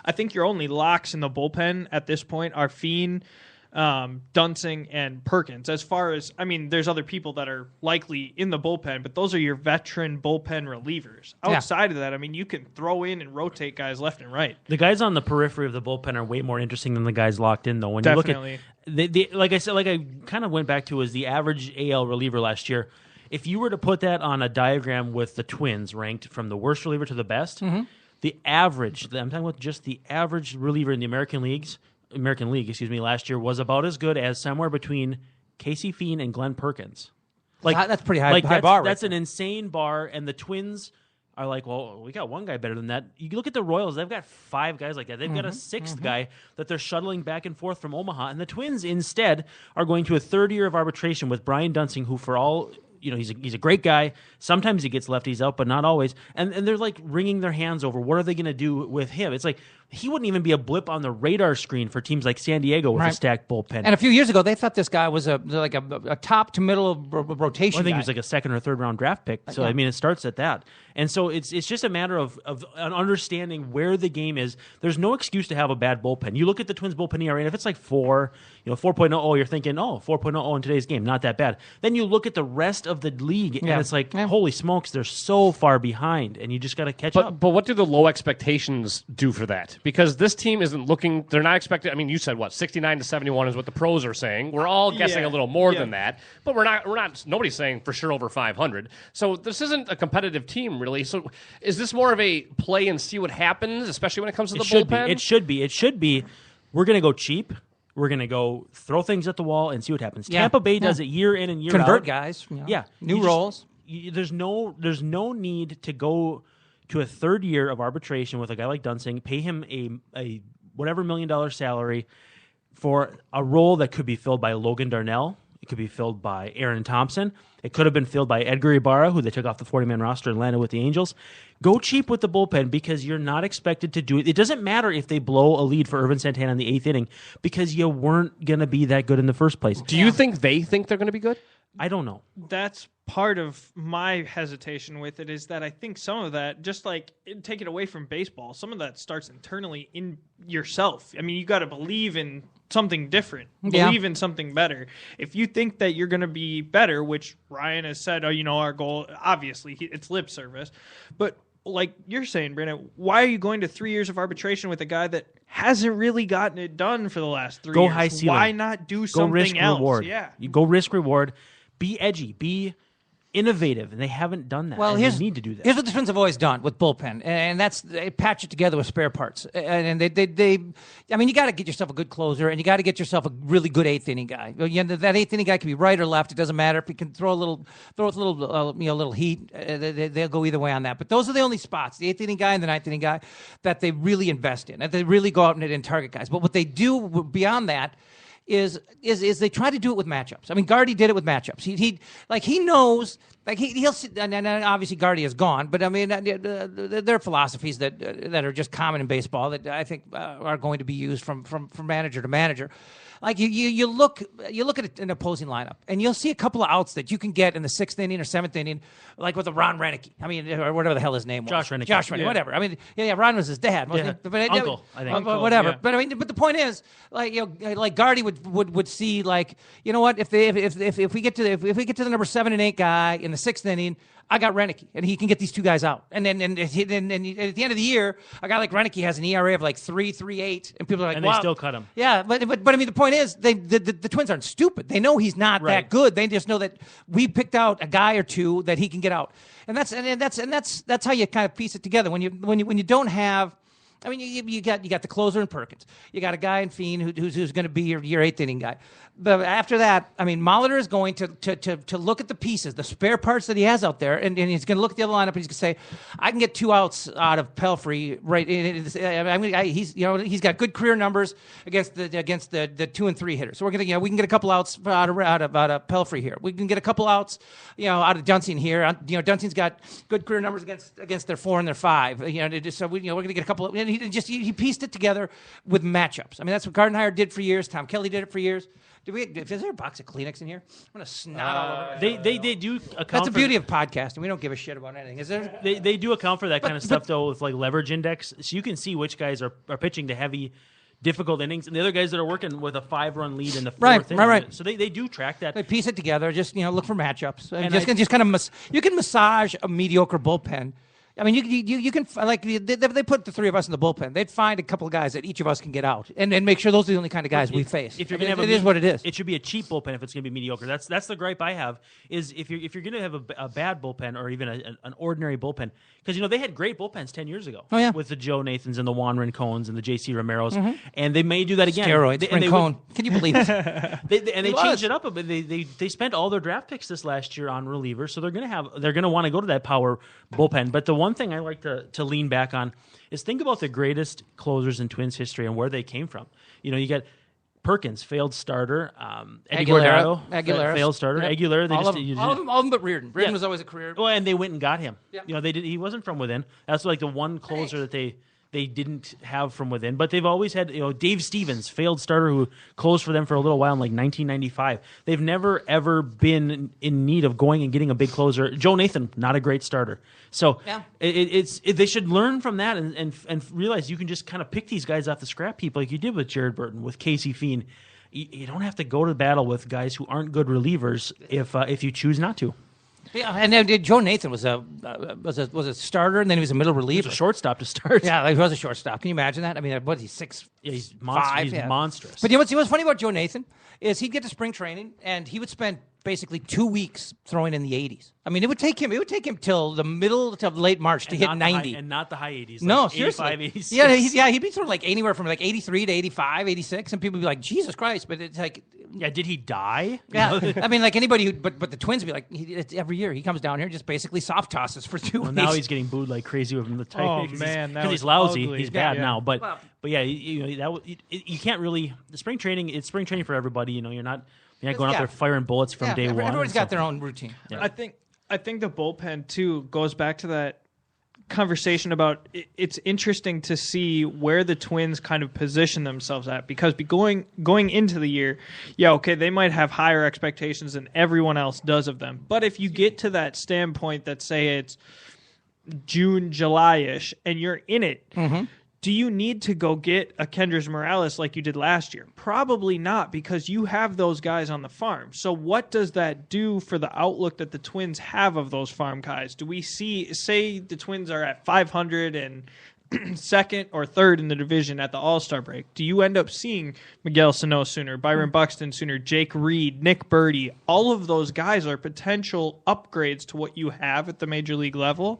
I think your only locks in the bullpen at this point are Fiend, Dunsing, and Perkins. As far as, there's other people that are likely in the bullpen, but those are your veteran bullpen relievers. Outside of that, you can throw in and rotate guys left and right. The guys on the periphery of the bullpen are way more interesting than the guys locked in, though. When Definitely. You look at, like I said, like I kind of went back to, was the average AL reliever last year. If you were to put that on a diagram with the Twins ranked from the worst reliever to the best, the average, I'm talking about just the average reliever in the American League, last year was about as good as somewhere between Casey Fiend and Glenn Perkins. That's pretty high bar. That's an insane bar, and the Twins are like, well, we got one guy better than that. You look at the Royals; they've got 5 guys like that. They've got a 6th guy that they're shuttling back and forth from Omaha, and the Twins instead are going to a 3rd year of arbitration with Brian Dunsing, who, for all he's a great guy. Sometimes he gets lefties out, but not always. And they're like wringing their hands over what are they going to do with him. It's like he wouldn't even be a blip on the radar screen for teams like San Diego with a stacked bullpen. And a few years ago, they thought this guy was a top to middle of rotation. I think guy. He was like a 2nd or 3rd round draft pick. So it starts at that. And so it's just a matter of an understanding where the game is. There's no excuse to have a bad bullpen. You look at the Twins bullpen ERA, and if it's like 4.00, you're thinking, 4.00 in today's game, not that bad. Then you look at the rest of the league, and it's like, holy smokes, they're so far behind, and you just got to catch up. But what do the low expectations do for that? Because this team isn't looking, they're not expecting, you said 69 to 71 is what the pros are saying. We're all guessing a little more than that, but we're not, nobody's saying for sure over 500. So this isn't a competitive team, really. So is this more of a play and see what happens, especially when it comes to the bullpen? It should be. We're going to go cheap. We're going to go throw things at the wall and see what happens. Tampa Bay does it year in and year out. Convert guys. New roles. There's no need to go to a 3rd year of arbitration with a guy like Dunsing, pay him a whatever $1 million salary for a role that could be filled by Logan Darnell. It could be filled by Aaron Thompson. It could have been filled by Edgar Ibarra, who they took off the 40-man roster and landed with the Angels. Go cheap with the bullpen because you're not expected to do it. It doesn't matter if they blow a lead for Irvin Santana in the 8th inning because you weren't going to be that good in the first place. Do you think they think they're going to be good? I don't know. That's part of my hesitation with it, is that I think some of that, just like take it away from baseball, some of that starts internally in yourself. You got to believe in something different, believe in something better. If you think that you're going to be better, which Ryan has said, our goal, obviously it's lip service, but like you're saying, Brandon, why are you going to 3 years of arbitration with a guy that hasn't really gotten it done for the last 3 years? Go high ceiling. Why not do something risk else? Reward. Yeah. You go risk reward. Be edgy. Be innovative, and they haven't done that. Well, they need to do that. Here's what the Twins have always done with bullpen, and that's they patch it together with spare parts. And they you got to get yourself a good closer, and you got to get yourself a really good 8th inning guy. That 8th inning guy can be right or left; it doesn't matter. If he can throw a little heat, they'll go either way on that. But those are the only spots: the 8th inning guy and the 9th inning guy that they really invest in, that they really go out and target guys. But what they do beyond that is they try to do it with matchups. Gardy did it with matchups. He knows Like he'll sit, and obviously Gardy is gone, but I mean there are philosophies that are just common in baseball that I think are going to be used from manager to manager. Like you look at an opposing lineup, and you'll see a couple of outs that you can get in the 6th inning or 7th inning, like with a Ron Renicky. I mean, or whatever the hell his name was. Josh Renicky, whatever. I mean, Ron was his dad, wasn't he? But Uncle, I think. Whatever. Yeah. But I mean, but the point is, like like Gardy would see, like, you know what, if we get to the number 7 and 8 guy in the 6th inning, I got Renicky, and he can get these two guys out. And then at the end of the year, a guy like Renicky has an ERA of like 3.38, and people are like, And wow. they still cut him. Yeah, but I mean, the point is, the Twins aren't stupid. They know he's not that good. They just know that we picked out a guy or two that he can get out, and that's how you kind of piece it together. When you don't have. I mean, you got the closer in Perkins. You got a guy in Fiend who's going to be your 8th inning guy. But after that, I mean, Molitor is going to look at the pieces, the spare parts that he has out there, and he's going to look at the other lineup and he's going to say, I can get 2 outs out of Pelfrey. Right? He's got good career numbers against the 2 and 3 hitters. So we can get a couple outs out of Pelfrey here. We can get a couple outs, out of Dunsing here. Dunsing's got good career numbers against their 4 and their 5. So we're going to get a couple. And he pieced it together with matchups. I mean, that's what Gardenhire did for years. Tom Kelly did it for years. Is there a box of Kleenex in here? I'm going to snot all over. They do account. That's the beauty of podcasting. We don't give a shit about anything. Is there? They do account for that kind of stuff though, with like leverage index, so you can see which guys are pitching to heavy, difficult innings, and the other guys that are working with a 5-run lead in the 4th inning. Right. So they do track that. They piece it together. Just look for matchups. And just kind of you can massage a mediocre bullpen. I mean, you can, like, they put the 3 of us in the bullpen. They'd find a couple of guys that each of us can get out and make sure those are the only kind of guys we face. If you're gonna have it is what it is. It should be a cheap bullpen if it's going to be mediocre. That's the gripe I have, is if you're going to have a bad bullpen or even an ordinary bullpen, because they had great bullpens 10 years ago. Oh, yeah. With the Joe Nathans and the Juan Rincones and the J.C. Romeros, and they may do that again. Steroids, Rincon. Can you believe it? They changed it up a bit. They spent all their draft picks this last year on relievers, so they're going to want to go to that power bullpen. But the one thing I like to lean back on is think about the greatest closers in Twins history and where they came from. You got Perkins, failed starter. Eddie Guardado, failed starter. Yep. Aguilera, all of them but Reardon. Reardon was always a career. Well, and they went and got him. Yep. They did. He wasn't from within. That's like the one closer that they didn't have from within. But they've always had, Dave Stevens, failed starter who closed for them for a little while in like 1995. They've never, ever been in need of going and getting a big closer. Joe Nathan, not a great starter. So they should learn from that and realize you can just kind of pick these guys off the scrap heap like you did with Jared Burton, with Casey Fiend. You don't have to go to battle with guys who aren't good relievers if you choose not to. Yeah, and then Joe Nathan was a starter, and then he was a middle reliever. He was a shortstop to start. Yeah, he was a shortstop. Can you imagine that? I mean, what is he, 6'5"? Yeah, he's monstrous. But what's funny about Joe Nathan is he'd get to spring training, and he would spend basically 2 weeks throwing in the 80s. I mean, it would take him till the middle to late March to hit 90. And not the high 80s. No, like seriously. 85, 86. Yeah, he'd be throwing like anywhere from like 83 to 85, 86, and people would be like, Jesus Christ. But it's like... Yeah, did he die? Yeah, I mean, like anybody who, but the Twins would be like, it's every year he comes down here and just basically soft tosses for 2 weeks. Now he's getting booed like crazy with the Tigers. Oh man, because he's lousy. Ugly. He's bad Yeah. now. But yeah, you can't really. The spring training. It's spring training for everybody. You're not going out there firing bullets from day one. Everybody's got their own routine. Yeah. I think the bullpen too goes back to that conversation about it's interesting to see where the Twins kind of position themselves at, because going into the year, they might have higher expectations than everyone else does of them. But if you get to that standpoint that say it's June, July-ish, and you're in it, do you need to go get a Kendrys Morales like you did last year? Probably not, because you have those guys on the farm. So what does that do for the outlook that the Twins have of those farm guys? Do we say the Twins are at 500 and second or third in the division at the All-Star break? Do you end up seeing Miguel Sano sooner, Byron Buxton sooner, Jake Reed, Nick Birdie? All of those guys are potential upgrades to what you have at the major league level.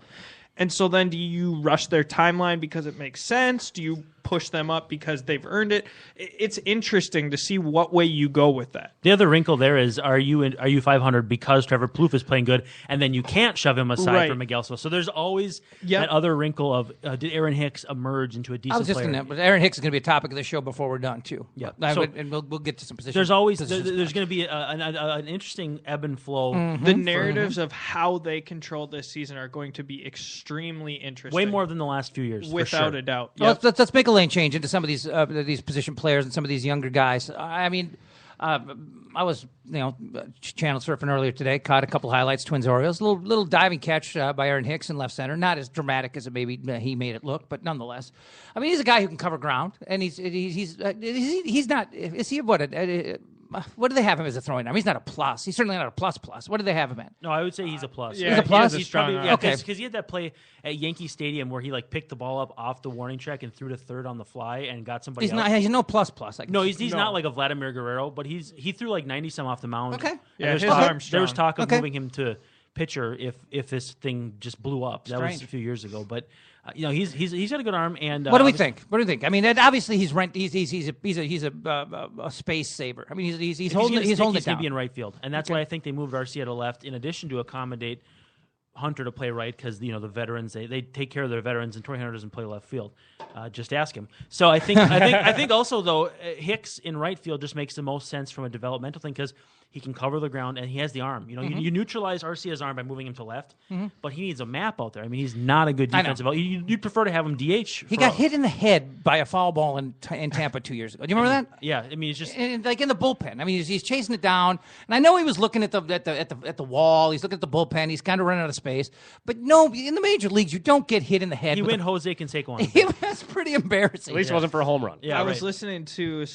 And so then do you rush their timeline because it makes sense? Do you push them up because they've earned it. It's interesting to see what way you go with that. The other wrinkle there is, are you 500 because Trevor Plouffe is playing good, and then you can't shove him aside for Miguel Sosa. So there's always that other wrinkle of, did Aaron Hicks emerge into a decent I was just player? going to, but Aaron Hicks is going to be a topic of the show before we're done too. Yeah, and we'll get to some positions. There's always there's going to be an interesting ebb and flow. The narratives of how they control this season are going to be extremely interesting. Way more than the last few years, without a doubt. Well, let's make a lane change into some of these position players and some of these younger guys. I mean, I was channel surfing earlier today, caught a couple highlights. Twins Orioles, little diving catch by Aaron Hicks in left center. Not as dramatic as it maybe he made it look, but nonetheless, I mean, he's a guy who can cover ground, and he's not. Is he what do they have him as a throwing arm? He's not a plus. He's certainly not a plus. What do they have him at? No, I would say he's a plus. Yeah, he's a plus. He's strong. Because he had that play at Yankee Stadium where he picked the ball up off the warning track and threw to third on the fly and got somebody. He's no plus. No, he's not like a Vladimir Guerrero, but he threw 90 some off the mound. Okay. Yeah, his There arm's strong. was talk of moving him to pitcher if this thing just blew up. That was Strange. a few years ago, but. He's got a good arm, and what do we think? What do you think? I mean, obviously he's a space saver. I mean, he's holding it down. He's going to be in right field, and that's why I think they moved Arcia to left, in addition to accommodate Hunter to play right, because the veterans they take care of their veterans, and Troy Hunter doesn't play left field. Just ask him. So I think also though Hicks in right field just makes the most sense from a developmental thing, because he can cover the ground and he has the arm. You neutralize Arcia's arm by moving him to left, but he needs a map out there. I mean, he's not a good defensive. You'd prefer to have him DH. He got hit in the head by a foul ball in Tampa 2 years ago. Do you remember that? Yeah, I mean, it's just like in the bullpen. I mean, he's chasing it down, and I know he was looking at the wall. He's looking at the bullpen. He's kind of running out of space. But no, in the major leagues, you don't get hit in the head. he went Jose Canseco on him. It was pretty embarrassing. At least it wasn't for a home run. Yeah, I was listening to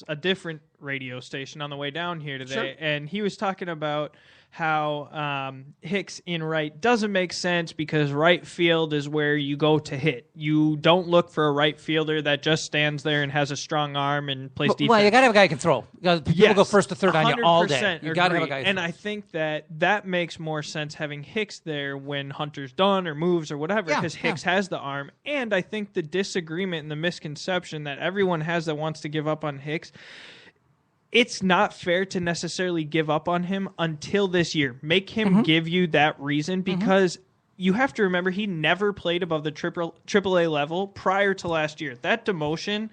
a different radio station on the way down here today, and he was talking about how Hicks in right doesn't make sense because right field is where you go to hit. You don't look for a right fielder that just stands there and has a strong arm and plays defense. Well, you got to have a guy who can throw. People go first to third on you all day. You got to have a guy. And I think that makes more sense having Hicks there when Hunter's done or moves or whatever, because Hicks has the arm. And I think the disagreement and the misconception that everyone has that wants to give up on Hicks, it's not fair to necessarily give up on him until this year. Make him give you that reason, because you have to remember he never played above the AAA level prior to last year. That demotion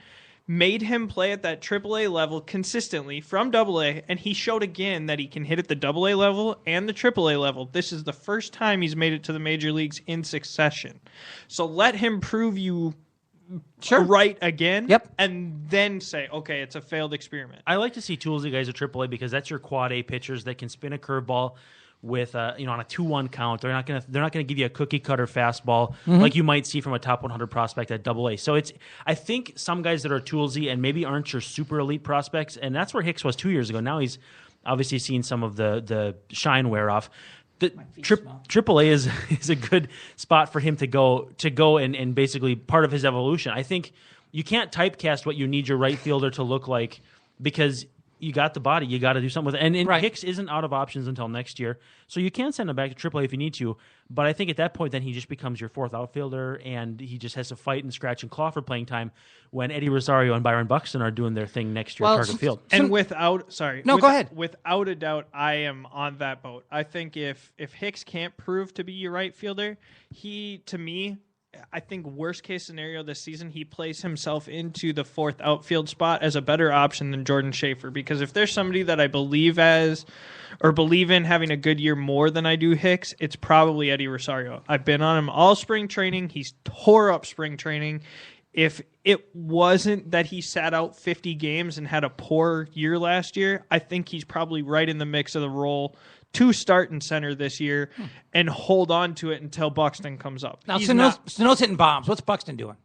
made him play at that AAA level consistently from AA, and he showed again that he can hit at the AA level and the AAA level. This is the first time he's made it to the major leagues in succession. So let him prove you right again, and then say, okay, it's a failed experiment. I like to see toolsy guys at AAA because that's your quad A pitchers that can spin a curveball with on a 2-1 count. They're not gonna give you a cookie cutter fastball like you might see from a top 100 prospect at AA. So I think some guys that are toolsy and maybe aren't your super elite prospects, and that's where Hicks was 2 years ago. Now he's obviously seen some of the shine wear off. The AAA is a good spot for him to go and basically part of his evolution. I think you can't typecast what you need your right fielder to look like, because you got the body, you got to do something with it. And Hicks isn't out of options until next year, so you can send him back to AAA if you need to. But I think at that point, then he just becomes your fourth outfielder, and he just has to fight and scratch and claw for playing time when Eddie Rosario and Byron Buxton are doing their thing next year at Target Field. And go ahead. Without a doubt, I am on that boat. I think if Hicks can't prove to be your right fielder, I think worst case scenario this season, he plays himself into the fourth outfield spot as a better option than Jordan Schaefer. Because if there's somebody that I believe in having a good year more than I do Hicks, it's probably Eddie Rosario. I've been on him all spring training. He's tore up spring training. If it wasn't that he sat out 50 games and had a poor year last year, I think he's probably right in the mix of the role to start in center this year and hold on to it until Buxton comes up. Now, Sano's hitting bombs. What's Buxton doing?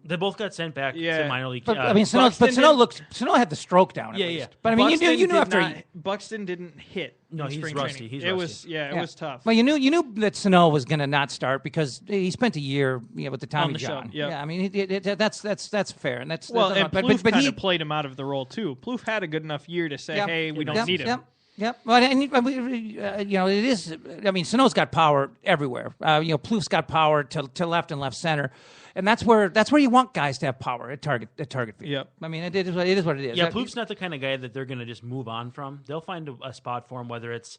They both got sent back to minor league. But, I mean, Sano had the stroke down at least. But I mean, you knew after Buxton didn't hit. No, he's rusty. It was tough. Well, you knew that Sano was going to not start because he spent a year with the Tommy John. Yeah, I mean, that's fair, and Plouffe kind of played him out of the role too. Plouffe had a good enough year to say, hey, we don't need him. Yep. Well, and it is. I mean, Sano's got power everywhere. Plouffe's got power to left and left center, and that's where you want guys to have power at target field. Yep. I mean, it is what it is. Yeah, Plouffe's not the kind of guy that they're going to just move on from. They'll find a spot for him, whether it's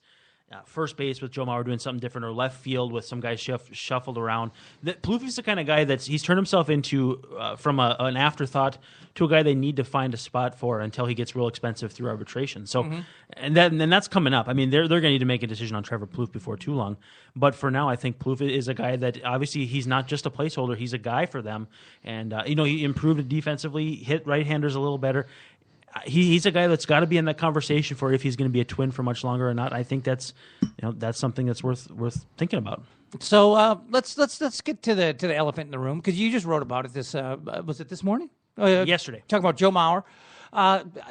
first base with Joe Mauer doing something different, or left field with some guys shuffled around. Plouffe is the kind of guy he's turned himself into from an afterthought to a guy they need to find a spot for until he gets real expensive through arbitration. So, and that's coming up. I mean, they're going to need to make a decision on Trevor Plouffe before too long. But for now, I think Plouffe is a guy that obviously he's not just a placeholder; he's a guy for them. And he improved defensively, hit right-handers a little better. He's a guy that's got to be in that conversation for if he's going to be a Twin for much longer or not. I think that's something that's worth thinking about. So let's get to the elephant in the room, because you just wrote about it. Was it this morning? Yesterday. Talking about Joe Mauer.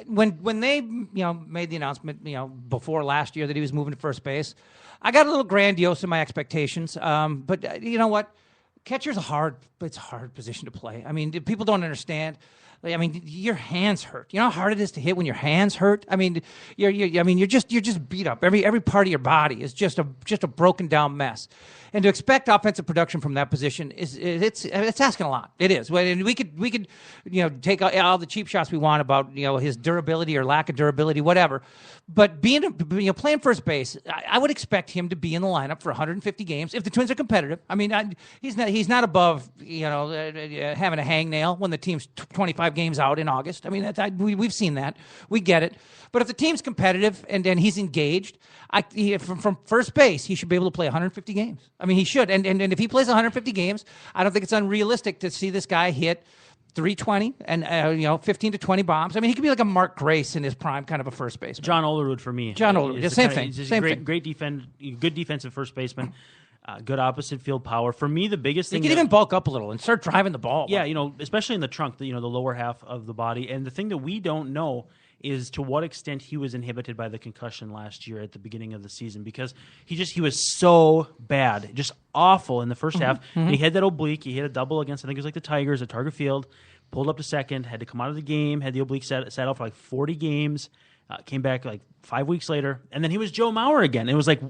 When they made the announcement before last year that he was moving to first base, I got a little grandiose in my expectations. But you know what? Catcher's a hard position to play. I mean, people don't understand. I mean, your hands hurt. You know how hard it is to hit when your hands hurt. I mean, you're just beat up. Every part of your body is just a broken down mess. And to expect offensive production from that position it's asking a lot. It is. And we could take all the cheap shots we want about his durability or lack of durability, whatever. But playing first base, I would expect him to be in the lineup for 150 games if the Twins are competitive. I mean, he's not above having a hangnail when the team's 25 games out in August. I mean, we've seen that. We get it. But if the team's competitive and he's engaged, from first base, he should be able to play 150 games. I mean, he should. And if he plays 150 games, I don't think it's unrealistic to see this guy hit 320 and 15 to 20 bombs. I mean, he could be like a Mark Grace in his prime, kind of a first baseman. John Olerud for me. John Olerud, same thing. He's same great, thing. Good defensive first baseman. Good opposite field power. For me, the biggest thing... He can even bulk up a little and start driving the ball. Yeah, especially in the trunk, the lower half of the body. And the thing that we don't know is to what extent he was inhibited by the concussion last year at the beginning of the season, because he was so bad, just awful in the first half. And he had that oblique. He hit a double against, I think it was like the Tigers at Target Field, pulled up to second, had to come out of the game, had the oblique sat out for like 40 games, came back like 5 weeks later, and then he was Joe Mauer again. It was like,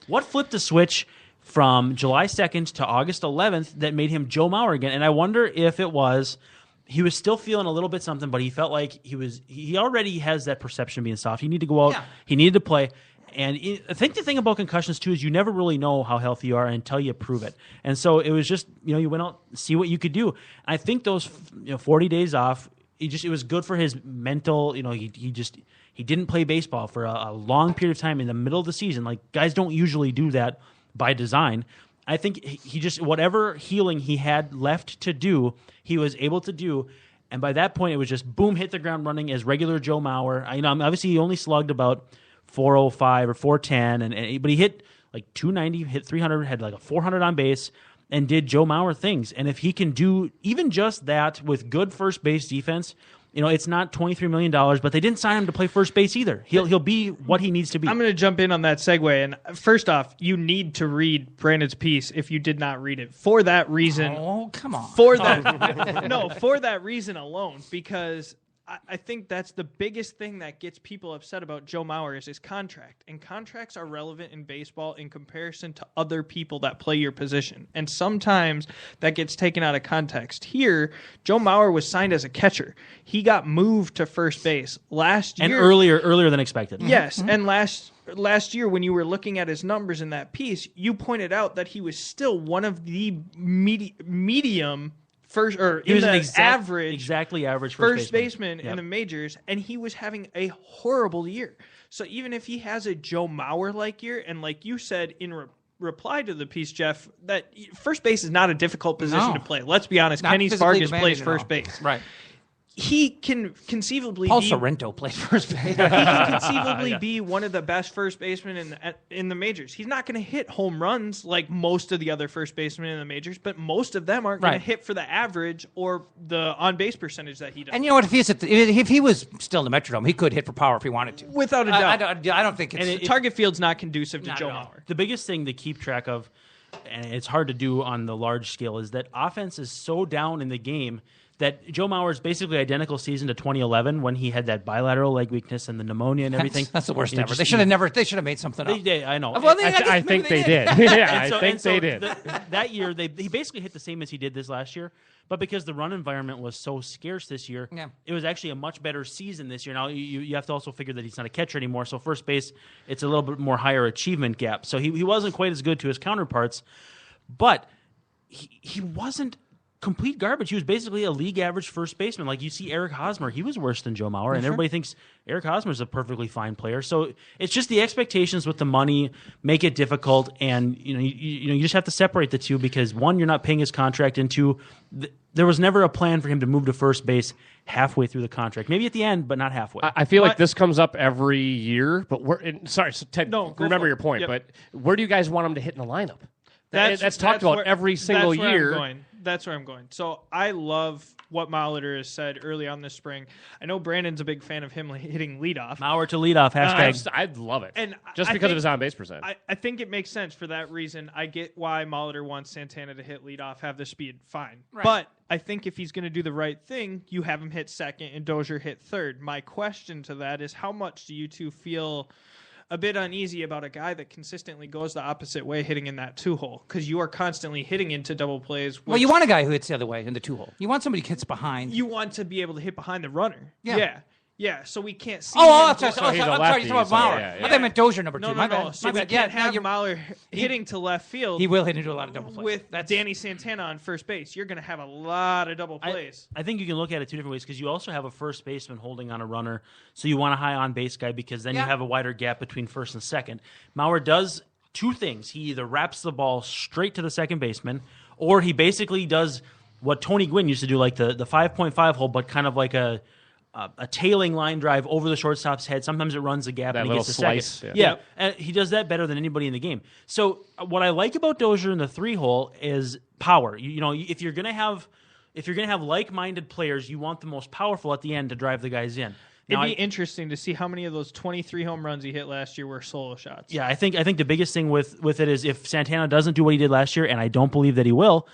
what flipped the switch from July 2nd to August 11th that made him Joe Mauer again? And I wonder if it was... He was still feeling a little bit something, but he felt like he already has that perception of being soft. He needed to go out. Yeah. He needed to play. And I think the thing about concussions, too, is you never really know how healthy you are until you prove it. And so it was just, you went out, see what you could do. And I think those 40 days off, it was good for his mental, he didn't play baseball for a long period of time in the middle of the season. Like, guys don't usually do that by design. I think he just, whatever healing he had left to do, he was able to do. And by that point, it was just boom, hit the ground running as regular Joe Mauer. Obviously, he only slugged about 405 or 410, but he hit like 290, hit 300, had like a 400 on base, and did Joe Mauer things. And if he can do even just that with good first base defense, it's not $23 million, but they didn't sign him to play first base either. He'll be what he needs to be. I'm going to jump in on that segue. And first off, you need to read Brandon's piece if you did not read it. For that reason. Oh, come on. For that reason alone, because I think that's the biggest thing that gets people upset about Joe Mauer is his contract. And contracts are relevant in baseball in comparison to other people that play your position. And sometimes that gets taken out of context. Here, Joe Mauer was signed as a catcher. He got moved to first base last year. And earlier than expected. Yes, and last year when you were looking at his numbers in that piece, you pointed out that he was still one of the medium first, or he was an average first baseman in the majors, and he was having a horrible year. So even if he has a Joe Mauer-like year, and like you said in reply to the piece, Jeff, that first base is not a difficult position to play. Let's be honest. Kenny Fargas plays first base. Right. He can conceivably Paul Sorrento played first base. He can conceivably be one of the best first basemen in the majors. He's not going to hit home runs like most of the other first basemen in the majors, but most of them aren't going to hit for the average or the on-base percentage that he does. And you know what? If he was still in the Metrodome, he could hit for power if he wanted to. Without a doubt. I don't think it's... Target field's not conducive to Joe Mauer. The biggest thing to keep track of, and it's hard to do on the large scale, is that offense is so down in the game that Joe Mauer's basically identical season to 2011 when he had that bilateral leg weakness and the pneumonia and everything. That's the worst ever. They should have made something up. I know. Well, I think they did. Yeah, I think they did. That year, he basically hit the same as he did this last year. But because the run environment was so scarce this year, it was actually a much better season this year. Now, you have to also figure that he's not a catcher anymore. So first base, it's a little bit more higher achievement gap. So he wasn't quite as good to his counterparts. But he wasn't complete garbage. He was basically a league average first baseman. Like you see Eric Hosmer, he was worse than Joe Mauer, and everybody thinks Eric Hosmer's a perfectly fine player. So it's just the expectations with the money make it difficult, and you just have to separate the two because one, you're not paying his contract, and two, there was never a plan for him to move to first base halfway through the contract. Maybe at the end, but not halfway. I feel like this comes up every year, but sorry, so Ted, remember your point, but where do you guys want him to hit in the lineup? That's talked about every single year. That's where I'm going. So I love what Molitor has said early on this spring. I know Brandon's a big fan of him hitting leadoff. Mauer to leadoff, hashtag. I'd love it. And just because of his on-base percent. I think it makes sense for that reason. I get why Molitor wants Santana to hit leadoff, have the speed, fine. Right. But I think if he's going to do the right thing, you have him hit second and Dozier hit third. My question to that is how much do you two feel a bit uneasy about a guy that consistently goes the opposite way hitting in that 2-hole because you are constantly hitting into double plays. Well, you want a guy who hits the other way in the 2-hole. You want somebody who hits behind. You want to be able to hit behind the runner. Yeah, so we can't see. I'm sorry. You're talking about Mauer. I thought I meant Dozier number 2. No. My bad. So we can't have Mauer hitting to left field. He will hit into a lot of double plays. With Danny Santana on first base, you're going to have a lot of double plays. I think you can look at it two different ways because you also have a first baseman holding on a runner, so you want a high on-base guy because then you have a wider gap between first and second. Mauer does two things. He either wraps the ball straight to the second baseman, or he basically does what Tony Gwynn used to do, like the 5.5 hole, but kind of like a tailing line drive over the shortstop's head. Sometimes it runs a gap and he gets a slice. Yeah. And he does that better than anybody in the game. So what I like about Dozier in the 3-hole is power. If you're gonna have like-minded players, you want the most powerful at the end to drive the guys in. It'd be interesting to see how many of those 23 home runs he hit last year were solo shots. Yeah, I think the biggest thing with it is if Santana doesn't do what he did last year, and I don't believe that he will,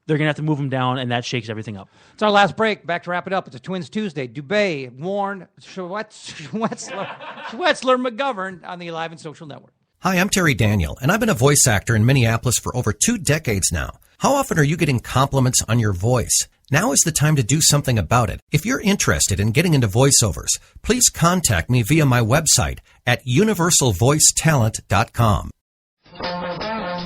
they're going to have to move him down, and that shakes everything up. It's our last break. Back to wrap it up. It's a Twins Tuesday. Dubay, Warne, Schwerzler, McGovern on the Alive and Social Network. Hi, I'm Terry Daniel, and I've been a voice actor in Minneapolis for over 2 decades now. How often are you getting compliments on your voice? Now is the time to do something about it. If you're interested in getting into voiceovers, please contact me via my website at universalvoicetalent.com.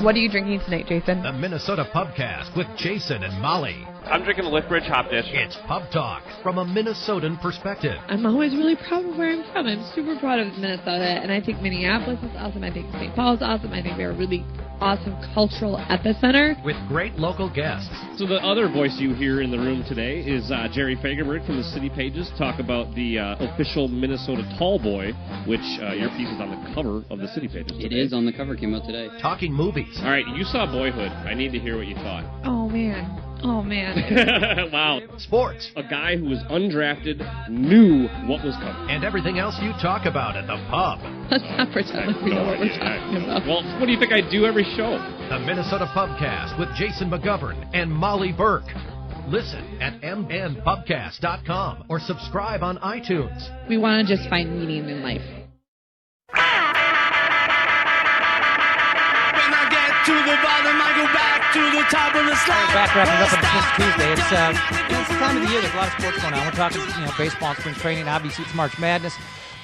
What are you drinking tonight, Jason? The Minnesota Pubcast with Jason and Molly. I'm drinking a Lithbridge Hop Dish. It's Pub Talk from a Minnesotan perspective. I'm always really proud of where I'm from. I'm super proud of Minnesota, and I think Minneapolis is awesome. I think St. Paul is awesome. I think they're a really awesome cultural epicenter. With great local guests. So the other voice you hear in the room today is Jerry Fagerberg from the City Pages. Talk about the official Minnesota Tall Boy, which your piece is on the cover of the City Pages today. It is on the cover, came out today. Talking movies. All right, you saw Boyhood. I need to hear what you thought. Oh, man. Wow. Sports. A guy who was undrafted knew what was coming. And everything else you talk about at the pub. Let's not pretend like we know what we're talking about. Well, what do you think I do every show? The Minnesota Pubcast with Jason McGovern and Molly Burke. Listen at mnpubcast.com or subscribe on iTunes. We want to just find meaning in life. To the bottom, I go back to the top of the slide. Back wrapping up on Twins Tuesday. It's the time of the year. There's a lot of sports going on. We're talking, baseball, spring training. Obviously, it's March Madness.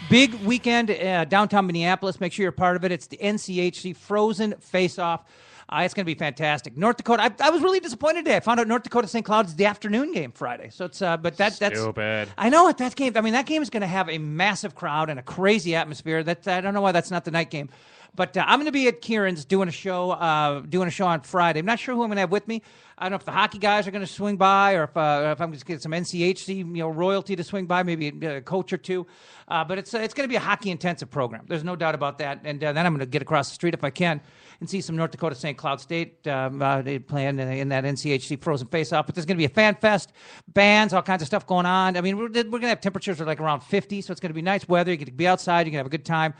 Big weekend downtown Minneapolis. Make sure you're part of it. It's the NCHC Frozen Face-Off. It's going to be fantastic. North Dakota. I was really disappointed today. I found out North Dakota St. Cloud is the afternoon game Friday. So it's that's stupid. I know that game. I mean, that game is going to have a massive crowd and a crazy atmosphere. I don't know why that's not the night game. But I'm going to be at Kieran's doing a show on Friday. I'm not sure who I'm going to have with me. I don't know if the hockey guys are going to swing by or if I'm going to get some NCHC royalty to swing by, maybe a coach or two. But it's going to be a hockey-intensive program. There's no doubt about that. And then I'm going to get across the street if I can and see some North Dakota St. Cloud State playing in that NCHC Frozen Face-Off. But there's going to be a fan fest, bands, all kinds of stuff going on. I mean, we're going to have temperatures of like around 50, so it's going to be nice weather. You get to be outside. You can have a good time.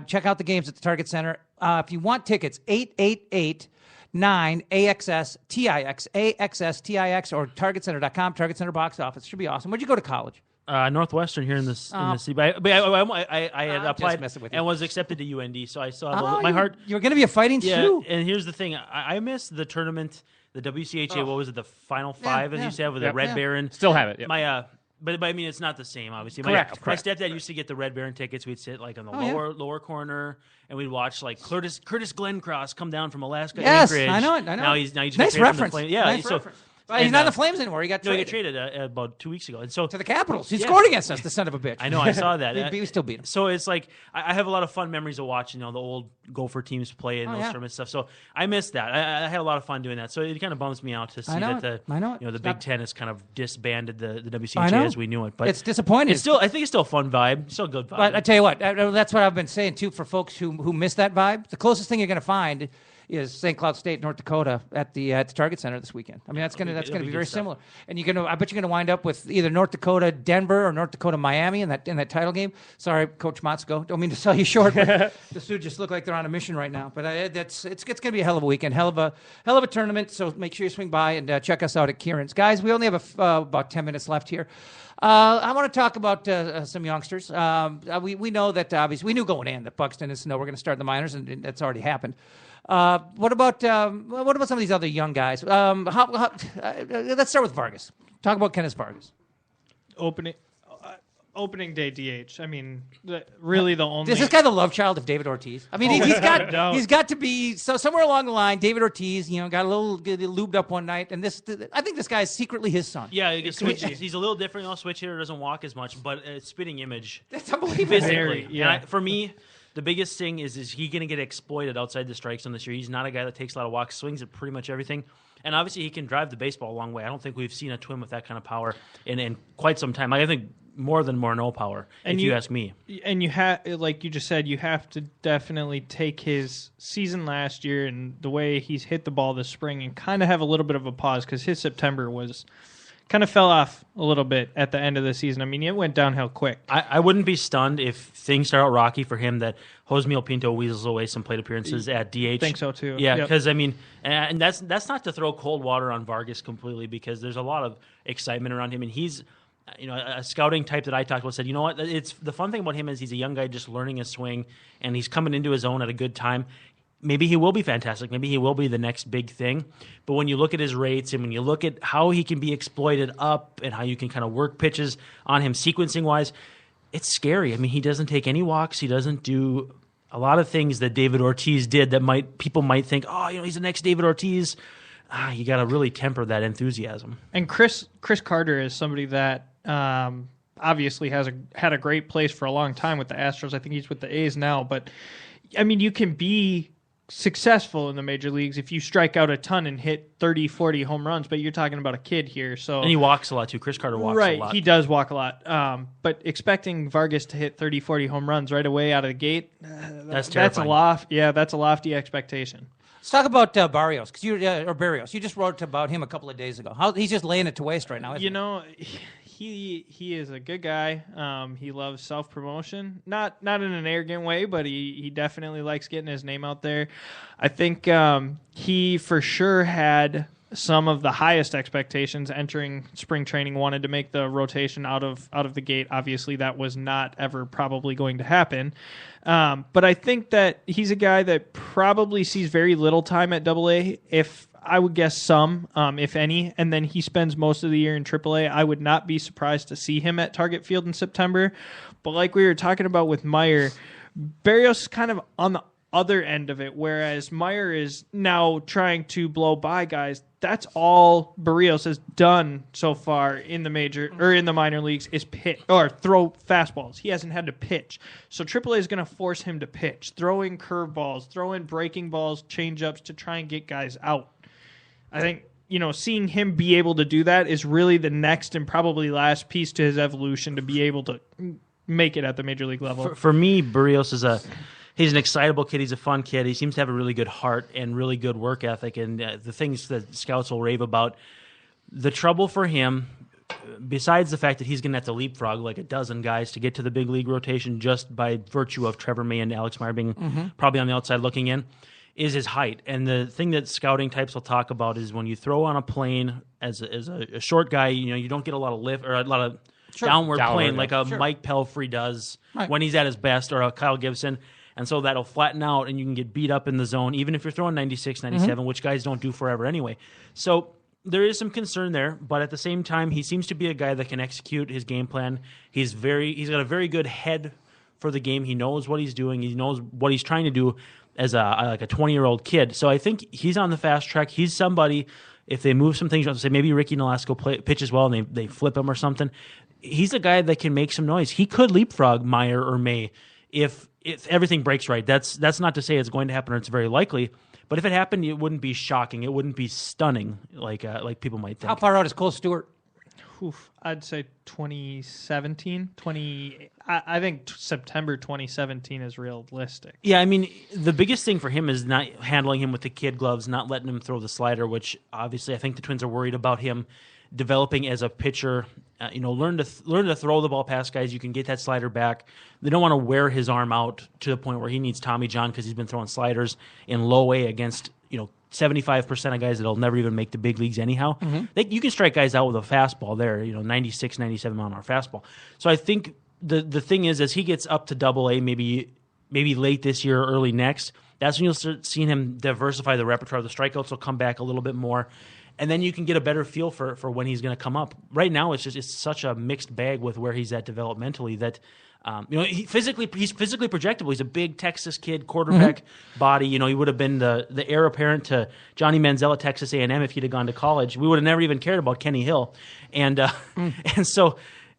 Check out the games at the Target Center. If you want tickets, 888 9AXSTIX, AXSTIX, or TargetCenter.com, Target Center box office. Should be awesome. Where'd you go to college? Northwestern here in the city. But I had applied messing with you. and was accepted to UND, so I saw my heart. You're going to be a fighting Sioux. And here's the thing: I missed the tournament, the WCHA. What was it? The Final Five, as you said, with the Red Baron. Still have it. Yep. But I mean, it's not the same, obviously. Correct. My stepdad used to get the Red Baron tickets. We'd sit like on the lower corner, and we'd watch like Curtis Glencross come down from Alaska. Yes, Anchorage. I know it. Now he's nice reference. Nice reference. Well, he's not in the Flames anymore. He got traded. He got traded about 2 weeks ago, and so to the Capitals. He scored against us, the son of a bitch. I know. I saw that. we still beat him. So it's like I have a lot of fun memories of watching, the old Gopher teams play and those tournament stuff. So I missed that. I had a lot of fun doing that. So it kind of bums me out to see that the Big Ten has kind of disbanded the WCHA as we knew it. But it's disappointing. I think it's still a fun vibe. Still a good vibe. But I tell you what, that's what I've been saying too for folks who miss that vibe. The closest thing you're going to find is St. Cloud State, North Dakota at the Target Center this weekend. I mean, that's going to be very similar. And I bet you're going to wind up with either North Dakota, Denver, or North Dakota, Miami in that title game. Sorry, Coach Motzko, don't mean to sell you short, but the Sioux just look like they're on a mission right now. But it's going to be a hell of a weekend, hell of a tournament. So make sure you swing by and check us out at Kieran's, guys. We only have about 10 minutes left here. I want to talk about some youngsters. We know that obviously we knew going in that Buxton and Snow were going to start in the minors, and that's already happened. What about some of these other young guys? Let's start with Vargas. Talk about Kenneth Vargas. Opening day DH. I mean, really the only. Is this guy the love child of David Ortiz? I mean, he's got to be somewhere along the line. David Ortiz, got a little lubed up one night, and I think this guy is secretly his son. Yeah, he's a little different. Switch hitter, doesn't walk as much, but spitting image. That's unbelievable. Physically, for me. The biggest thing is he going to get exploited outside the strike zone this year? He's not a guy that takes a lot of walks, swings at pretty much everything. And obviously he can drive the baseball a long way. I don't think we've seen a twin with that kind of power in quite some time. I think more than Morneau power, if you ask me. And you have, like you just said, you have to definitely take his season last year and the way he's hit the ball this spring and kind of have a little bit of a pause because his September was kind of fell off a little bit at the end of the season. I mean, it went downhill quick. I wouldn't be stunned if things start out rocky for him that Josemiel Pinto weasels away some plate appearances at DH. I think so, too. Yeah, because, I mean, and that's not to throw cold water on Vargas completely because there's a lot of excitement around him, and he's a scouting type that I talked about said, you know what, it's the fun thing about him is he's a young guy just learning his swing, and he's coming into his own at a good time. Maybe he will be fantastic. Maybe he will be the next big thing. But when you look at his rates and when you look at how he can be exploited up and how you can kind of work pitches on him sequencing-wise, it's scary. I mean, he doesn't take any walks. He doesn't do a lot of things that David Ortiz did that people might think, he's the next David Ortiz. You got to really temper that enthusiasm. And Chris Carter is somebody that obviously had a great place for a long time with the Astros. I think he's with the A's now. But, I mean, you can be successful in the major leagues if you strike out a ton and hit 30, 40 home runs, but you're talking about a kid here. So and he walks a lot too. Chris Carter walks a lot. Right, he does walk a lot. But expecting Vargas to hit 30, 40 home runs right away out of the gate, that's terrifying. That's a lofty expectation. Let's talk about Barrios, or Barrios. You just wrote about him a couple of days ago. He's just laying it to waste right now, isn't he? He is a good guy. He loves self-promotion, not in an arrogant way, but he definitely likes getting his name out there. I think he for sure had some of the highest expectations entering spring training, wanted to make the rotation out of the gate. Obviously, that was not ever probably going to happen. But I think that he's a guy that probably sees very little time at AA, if I would guess some, if any, and then he spends most of the year in AAA. I would not be surprised to see him at Target Field in September. But like we were talking about with Meyer, Barrios is kind of on the other end of it, whereas Meyer is now trying to blow by guys. That's all Barrios has done so far in the minor leagues is pitch or throw fastballs. He hasn't had to pitch. So AAA is going to force him to pitch, throwing curveballs, throwing breaking balls, changeups to try and get guys out. I think, seeing him be able to do that is really the next and probably last piece to his evolution to be able to make it at the major league level. For me, Barrios he's an excitable kid. He's a fun kid. He seems to have a really good heart and really good work ethic. And the things that scouts will rave about, the trouble for him, besides the fact that he's going to have to leapfrog like a dozen guys to get to the big league rotation just by virtue of Trevor May and Alex Meyer being probably on the outside looking in, is his height. And the thing that scouting types will talk about is when you throw on a plane as a short guy, you don't get a lot of lift or a lot of downward plane like a Mike Pelfrey does when he's at his best, or a Kyle Gibson. And so that'll flatten out and you can get beat up in the zone, even if you're throwing 96, 97, which guys don't do forever anyway. So there is some concern there, but at the same time, he seems to be a guy that can execute his game plan. He's got a very good head for the game. He knows what he's doing. He knows what he's trying to do as a 20-year-old kid. So I think he's on the fast track. He's somebody, if they move some things, say maybe Ricky Nolasco pitches well and they flip him or something, he's a guy that can make some noise. He could leapfrog Meyer or May if everything breaks right. That's not to say it's going to happen or it's very likely, but if it happened, it wouldn't be shocking. It wouldn't be stunning like people might think. How far out is Cole Stewart? I'd say 2017. I think September 2017 is realistic. Yeah, I mean, the biggest thing for him is not handling him with the kid gloves, not letting him throw the slider, which obviously I think the Twins are worried about him developing as a pitcher. Learn to throw the ball past guys. You can get that slider back. They don't want to wear his arm out to the point where he needs Tommy John because he's been throwing sliders in low A against 75% of guys that'll never even make the big leagues anyhow. You can strike guys out with a fastball there, 96, 97 mile an hour fastball. So I think the thing is, as he gets up to Double A, maybe late this year or early next, that's when you'll start seeing him diversify the repertoire. The strikeouts will come back a little bit more, and then you can get a better feel for when he's going to come up. Right now, it's such a mixed bag with where he's at developmentally that. He's physically projectable. He's a big Texas kid, quarterback body. He would have been the heir apparent to Johnny Manziel at Texas A&M if he'd have gone to college. We would have never even cared about Kenny Hill, and so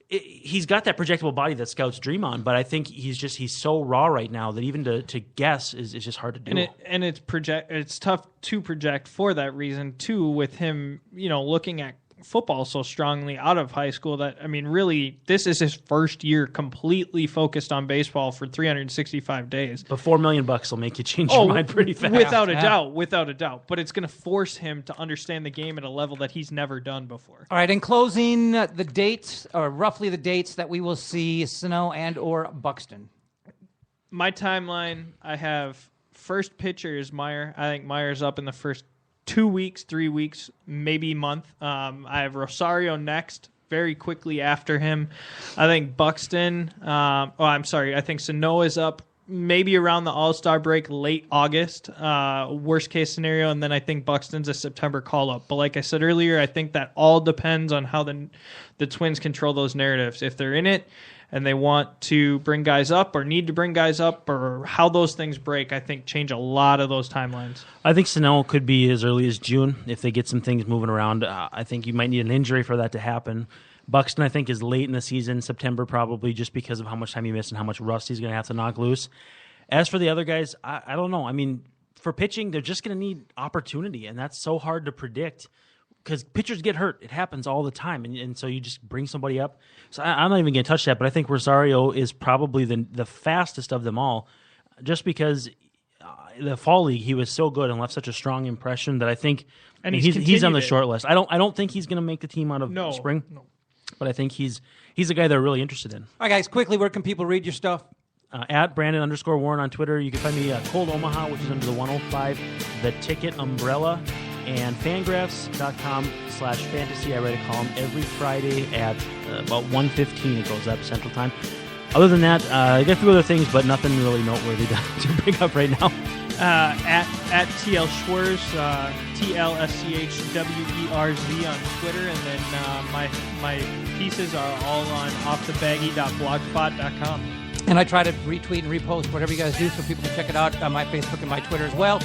he's got that projectable body that scouts dream on. But I think he's so raw right now that even to guess is just hard to do. And it's tough to project for that reason too. With him, looking at football so strongly out of high school that, really, this is his first year completely focused on baseball for 365 days. But $4 million will make you change your mind pretty fast. Without a doubt. But it's going to force him to understand the game at a level that he's never done before. All right, in closing, the dates, or roughly the dates that we will see Sano and or Buxton. My timeline, I have first pitcher is Meyer. I think Meyer's up in the first 2 weeks, 3 weeks, maybe month. I have Rosario next, very quickly after him. I think Buxton, I think Sano is up maybe around the All-Star break, late August, worst case scenario, and then I think Buxton's a September call-up. But like I said earlier, I think that all depends on how the Twins control those narratives. If they're in it, and they want to bring guys up or need to bring guys up, or how those things break, I think change a lot of those timelines. I think Sano could be as early as June if they get some things moving around. I think you might need an injury for that to happen. Buxton, I think, is late in the season, September probably, just because of how much time he missed and how much rust he's going to have to knock loose. As for the other guys, I don't know. For pitching, they're just going to need opportunity, and that's so hard to predict. Because pitchers get hurt. It happens all the time. And so you just bring somebody up. So I'm not even going to touch that, but I think Rosario is probably the fastest of them all, just because the fall league, he was so good and left such a strong impression that I think he's on the short list. I don't think he's going to make the team out of spring, but I think he's a guy they're really interested in. All right, guys, quickly, where can people read your stuff? At Brandon_Warne on Twitter. You can find me Cold Omaha, which is under the 105, The Ticket umbrella. And fangraphs.com/fantasy. I write a column every Friday at about 1:15. It goes up Central Time. Other than that, I got a few other things, but nothing really noteworthy to bring up right now. At TL Schwerz, TLSCHWERZ on Twitter, and then my pieces are all on offthebaggy.blogspot.com. And I try to retweet and repost whatever you guys do so people can check it out on my Facebook and my Twitter as well.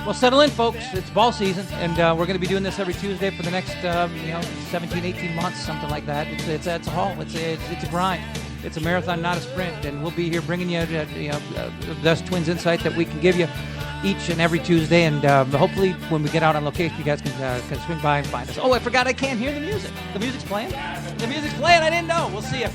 Well, settle in, folks. It's ball season, and we're going to be doing this every Tuesday for the next 17, 18 months, something like that. It's a haul. It's a grind. It's a marathon, not a sprint, and we'll be here bringing you the best Twins insight that we can give you each and every Tuesday, and hopefully when we get out on location, you guys can swing by and find us. Oh, I forgot I can't hear the music. The music's playing? The music's playing. I didn't know. We'll see you.